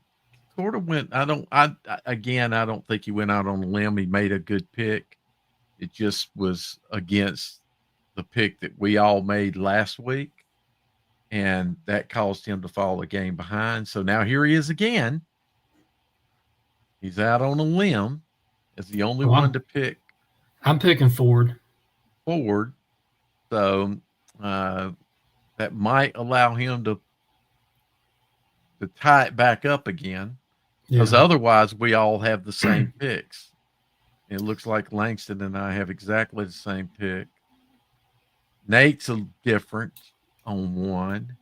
sort of went. I don't think he went out on a limb. He made a good pick. It just was against the pick that we all made last week, and that caused him to fall a game behind. So now here he is again. He's out on a limb as the only one to pick. I'm picking Ford. So that might allow him to tie it back up again. Because otherwise, we all have the same picks. It looks like Langston and I have exactly the same pick. Nate's a different on one.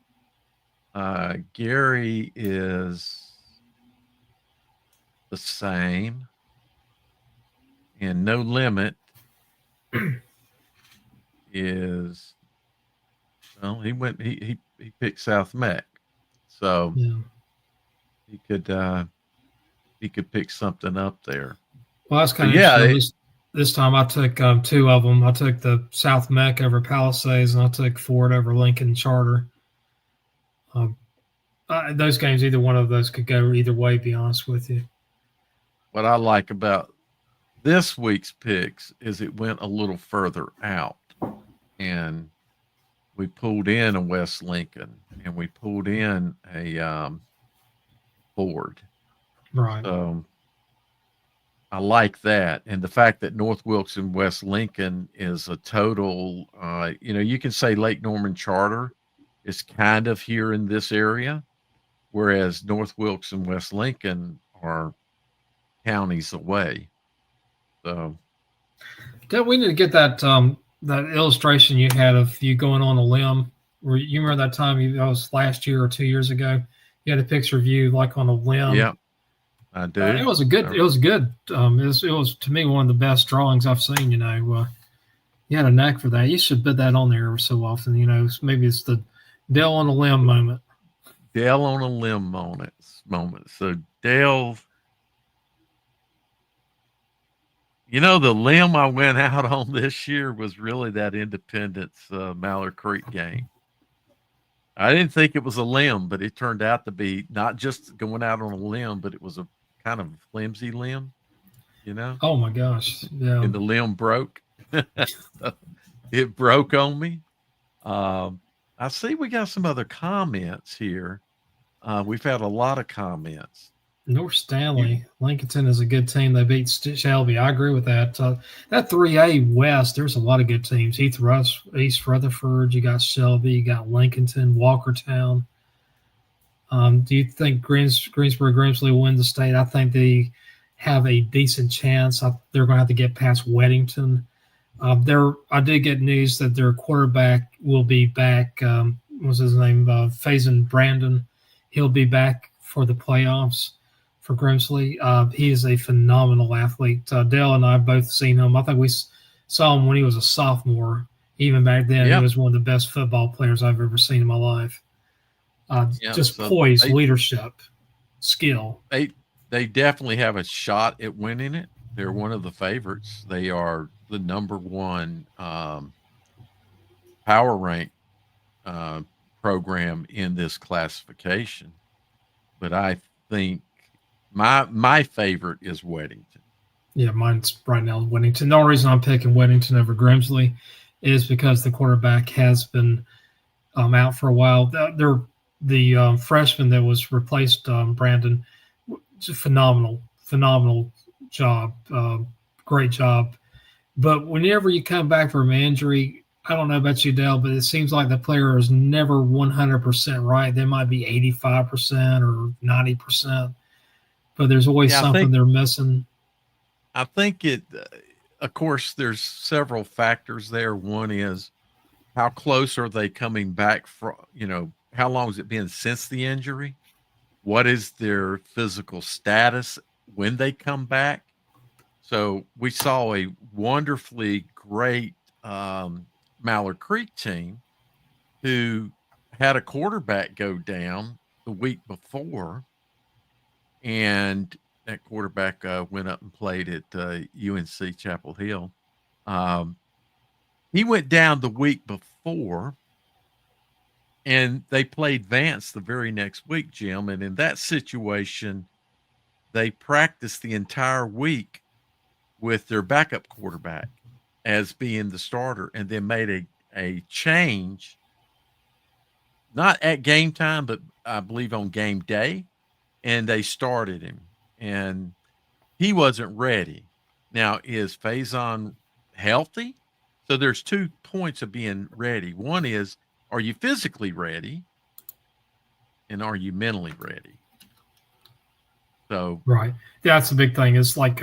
Gary is the same. And No Limit is, well, he picked South Mech. So he could pick something up there. Well, that's kind of interesting. This time I took two of them. I took the South Mech over Palisades, and I took Ford over Lincoln Charter. Those games, either one of those could go either way, to be honest with you. What I like about this week's picks is it went a little further out, and we pulled in a West Lincoln, and we pulled in a Ford. Right. So I like that. And the fact that North Wilkes and West Lincoln is a total, you can say Lake Norman Charter is kind of here in this area, whereas North Wilkes and West Lincoln are counties away. So we need to get that that illustration you had of you going on a limb. Where you remember that time that was last year or 2 years ago? You had a picture of you like on a limb. Yeah, I do. It was good. It was to me one of the best drawings I've seen. You had a knack for that. You should put that on there every so often. Maybe it's the Dale on a limb moment. Dale on a limb moment. So Dale, the limb I went out on this year was really that Independence Mallard Creek game. I didn't think it was a limb, but it turned out to be not just going out on a limb, but it was a kind of flimsy limb, Oh my gosh. Yeah. And the limb broke. It broke on me. I see we got some other comments here. We've had a lot of comments. North Stanley, Lincolnton is a good team. They beat Shelby. I agree with that. That 3A West, there's a lot of good teams. East Rutherford, you got Shelby, you got Lincolnton, Walkertown. Do you think Greensboro Grimsley will win the state? I think they have a decent chance. They're going to have to get past Weddington. I did get news that their quarterback will be back. What's his name? Faison Brandon. He'll be back for the playoffs for Grimsley. He is a phenomenal athlete. Dale and I have both seen him. I think we saw him when he was a sophomore. Even back then, He was one of the best football players I've ever seen in my life. Poise, leadership, skill. They definitely have a shot at winning it. They're one of the favorites. They are the number one power rank program in this classification. But I think my favorite is Weddington. Yeah, mine's right now Weddington. The only reason I'm picking Weddington over Grimsley is because the quarterback has been out for a while. The freshman that was replaced Brandon, phenomenal job, great job. But whenever you come back from an injury, I don't know about you, Dale, but it seems like the player is never 100% right. They might be 85% or 90%, but there's always something they're missing. I think of course, there's several factors there. One is how close are they coming back from, how long has it been since the injury? What is their physical status when they come back? So we saw a wonderfully great Mallard Creek team who had a quarterback go down the week before, and that quarterback went up and played at UNC Chapel Hill. He went down the week before, and they played Vance the very next week, Jim. And in that situation, they practiced the entire week with their backup quarterback as being the starter, and then made a change, not at game time, but I believe on game day, and they started him, and he wasn't ready. Now, is Faison healthy? So there's two points of being ready. One is, are you physically ready? And are you mentally ready? So, right. That's the big thing. It's like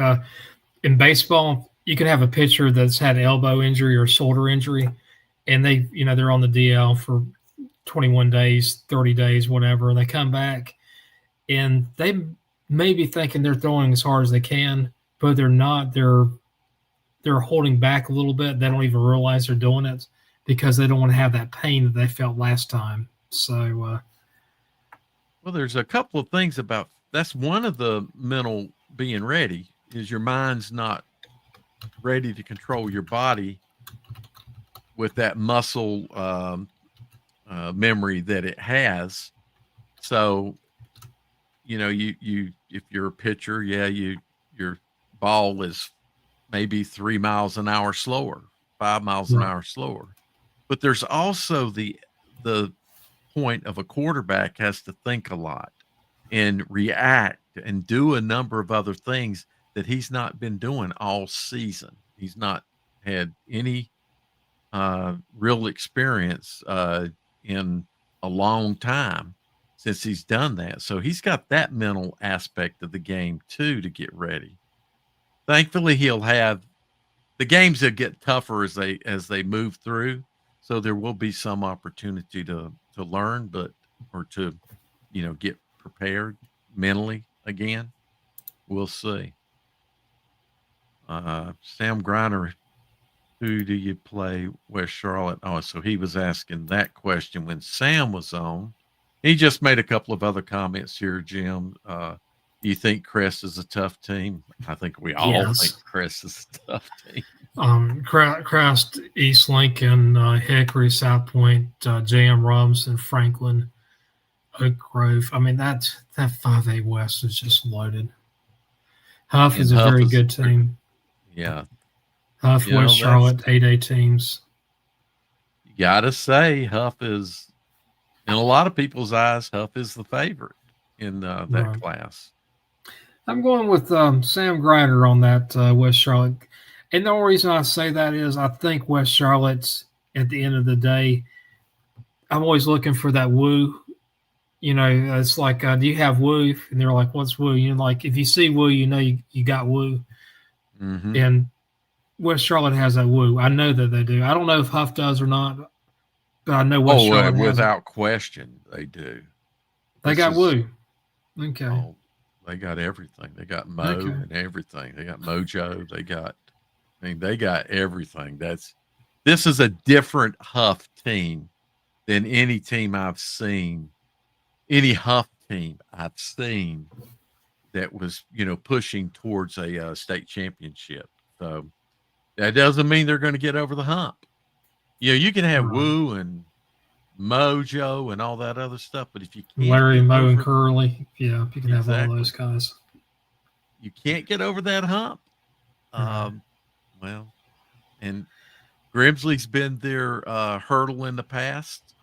in baseball, you can have a pitcher that's had elbow injury or shoulder injury, and they're on the DL for 21 days, 30 days, whatever, and they come back and they may be thinking they're throwing as hard as they can, but they're not. They're holding back a little bit. They don't even realize they're doing it because they don't want to have that pain that they felt last time. So, well, there's a couple of things about that's one of the mental being ready is your mind's not ready to control your body with that muscle memory that it has. So, you if you're a pitcher, your ball is maybe 3 miles an hour slower, 5 miles an hour slower. But there's also the point of a quarterback has to think a lot and react and do a number of other things that he's not been doing all season. He's not had any real experience in a long time since he's done that. So he's got that mental aspect of the game too to get ready. Thankfully, he'll have the games that get tougher as they move through. So there will be some opportunity to learn, or to get prepared mentally again. We'll see. Sam Griner, who do you play West Charlotte? Oh, so he was asking that question when Sam was on. He just made a couple of other comments here, Jim. Do you think Crest is a tough team? I think we all think Crest is a tough team. Crest, East Lincoln, Hickory, South Point, J.M. Robinson, Franklin, Oak Grove. I mean, that 5A West is just loaded. Huff is a very good team. Yeah. Huff, West Charlotte, 8A teams. You got to say, Huff is, in a lot of people's eyes, Huff is the favorite in that class. I'm going with Sam Griner on that West Charlotte. And the only reason I say that is I think West Charlotte's, at the end of the day, I'm always looking for that woo. It's like, do you have woo? And they're like, what's woo? Like, if you see woo, you got woo. Mm-hmm. And West Charlotte has that woo. I know that they do. I don't know if Huff does or not, but I know West Charlotte has without question, they do. They got woo. Okay. Oh, they got everything. They got Mo and everything. They got Mojo. They got everything. This is a different Huff team than any team I've seen. Any Huff team I've seen that was, pushing towards a state championship. So that doesn't mean they're going to get over the hump. You can have Woo and Mojo and all that other stuff, but if you can't Larry, Mo, and Curly, you can have all those guys. You can't get over that hump. Well, and Grimsley's been their hurdle in the past.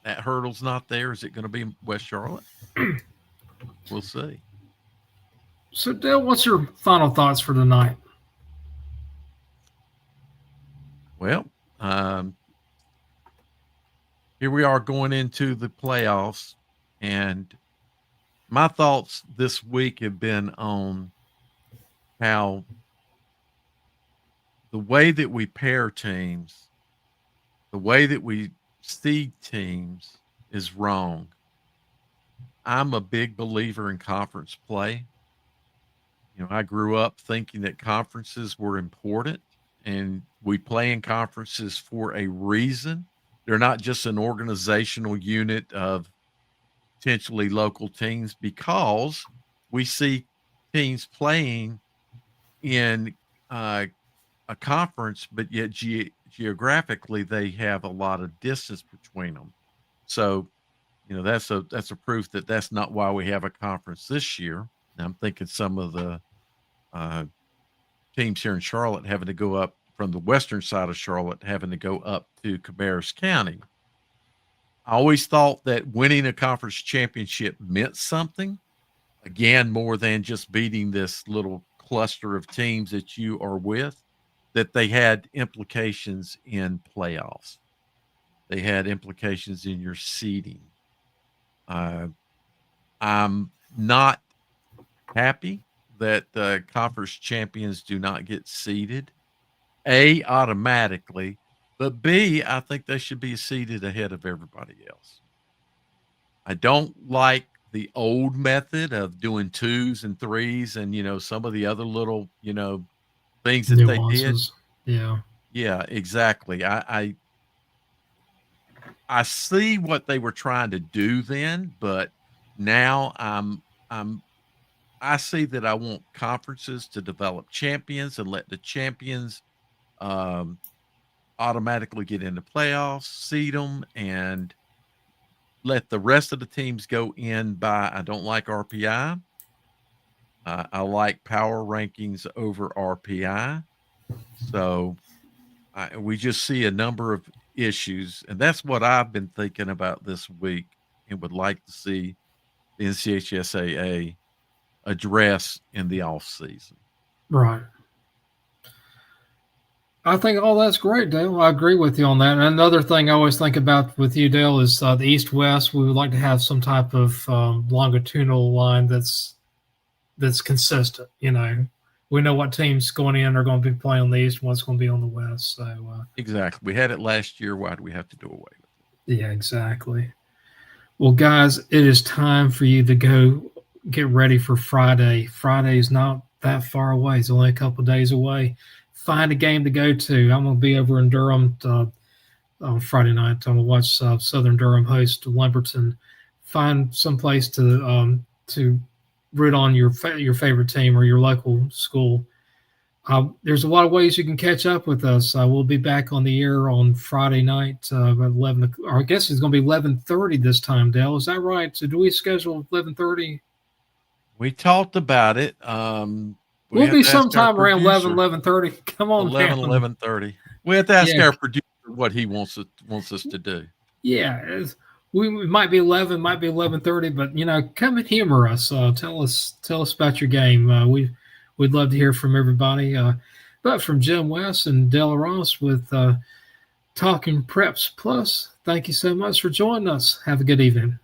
That hurdle's not there. Is it going to be West Charlotte? We'll see. So, Dale, what's your final thoughts for tonight? Well, here we are going into the playoffs, and my thoughts this week have been on how the way that we pair teams, the way that we seed teams is wrong. I'm a big believer in conference play. I grew up thinking that conferences were important, and we play in conferences for a reason. They're not just an organizational unit of potentially local teams, because we see teams playing in a conference, but yet geographically they have a lot of distance between them. So, that's a proof that that's not why we have a conference this year. I'm thinking some of the teams here in Charlotte having to go up from the western side of Charlotte, having to go up to Cabarrus County. I always thought that winning a conference championship meant something, again, more than just beating this little cluster of teams that you are with. that they had implications in playoffs. They had implications in your seeding. I'm not happy that the conference champions do not get seeded, A, automatically, but B, I think they should be seeded ahead of everybody else. I don't like the old method of doing 2s and 3s and, some of the other little, things that they did. Nuances. Yeah. Yeah, exactly. I see what they were trying to do then, but now I see that I want conferences to develop champions and let the champions automatically get into playoffs, seed them, and let the rest of the teams go in by. I don't like RPI. I like power rankings over RPI. So we just see a number of issues, and that's what I've been thinking about this week and would like to see the NCHSAA address in the off season. Right. I think all that's great, Dale. I agree with you on that. And another thing I always think about with you, Dale, is the East-West. We would like to have some type of longitudinal line that's consistent. We know what teams going in are going to be playing on the East and what's going to be on the West. So exactly, we had it last year. Why do we have to do away with it? Yeah, exactly. Well, guys, it is time for you to go get ready for Friday. Friday is not that far away. It's only a couple of days away. Find a game to go to. I'm going to be over in Durham on Friday night. I'm going to watch Southern Durham host Lumberton. Find some place to root on your favorite team or your local school. There's a lot of ways you can catch up with us. We'll be back on the air on Friday night about 11. Or I guess it's going to be 11:30 this time, Dale. Is that right? So do we schedule 11:30? We talked about it. We'll be sometime around 11:30. Come on, 11:30. We have to ask our producer what he wants us to do. Yeah, we might be 11, might be 11:30, but come and humor us. Tell us about your game. We'd love to hear from everybody. But from Jim West and Dale Ross with Talking Preps Plus, thank you so much for joining us. Have a good evening.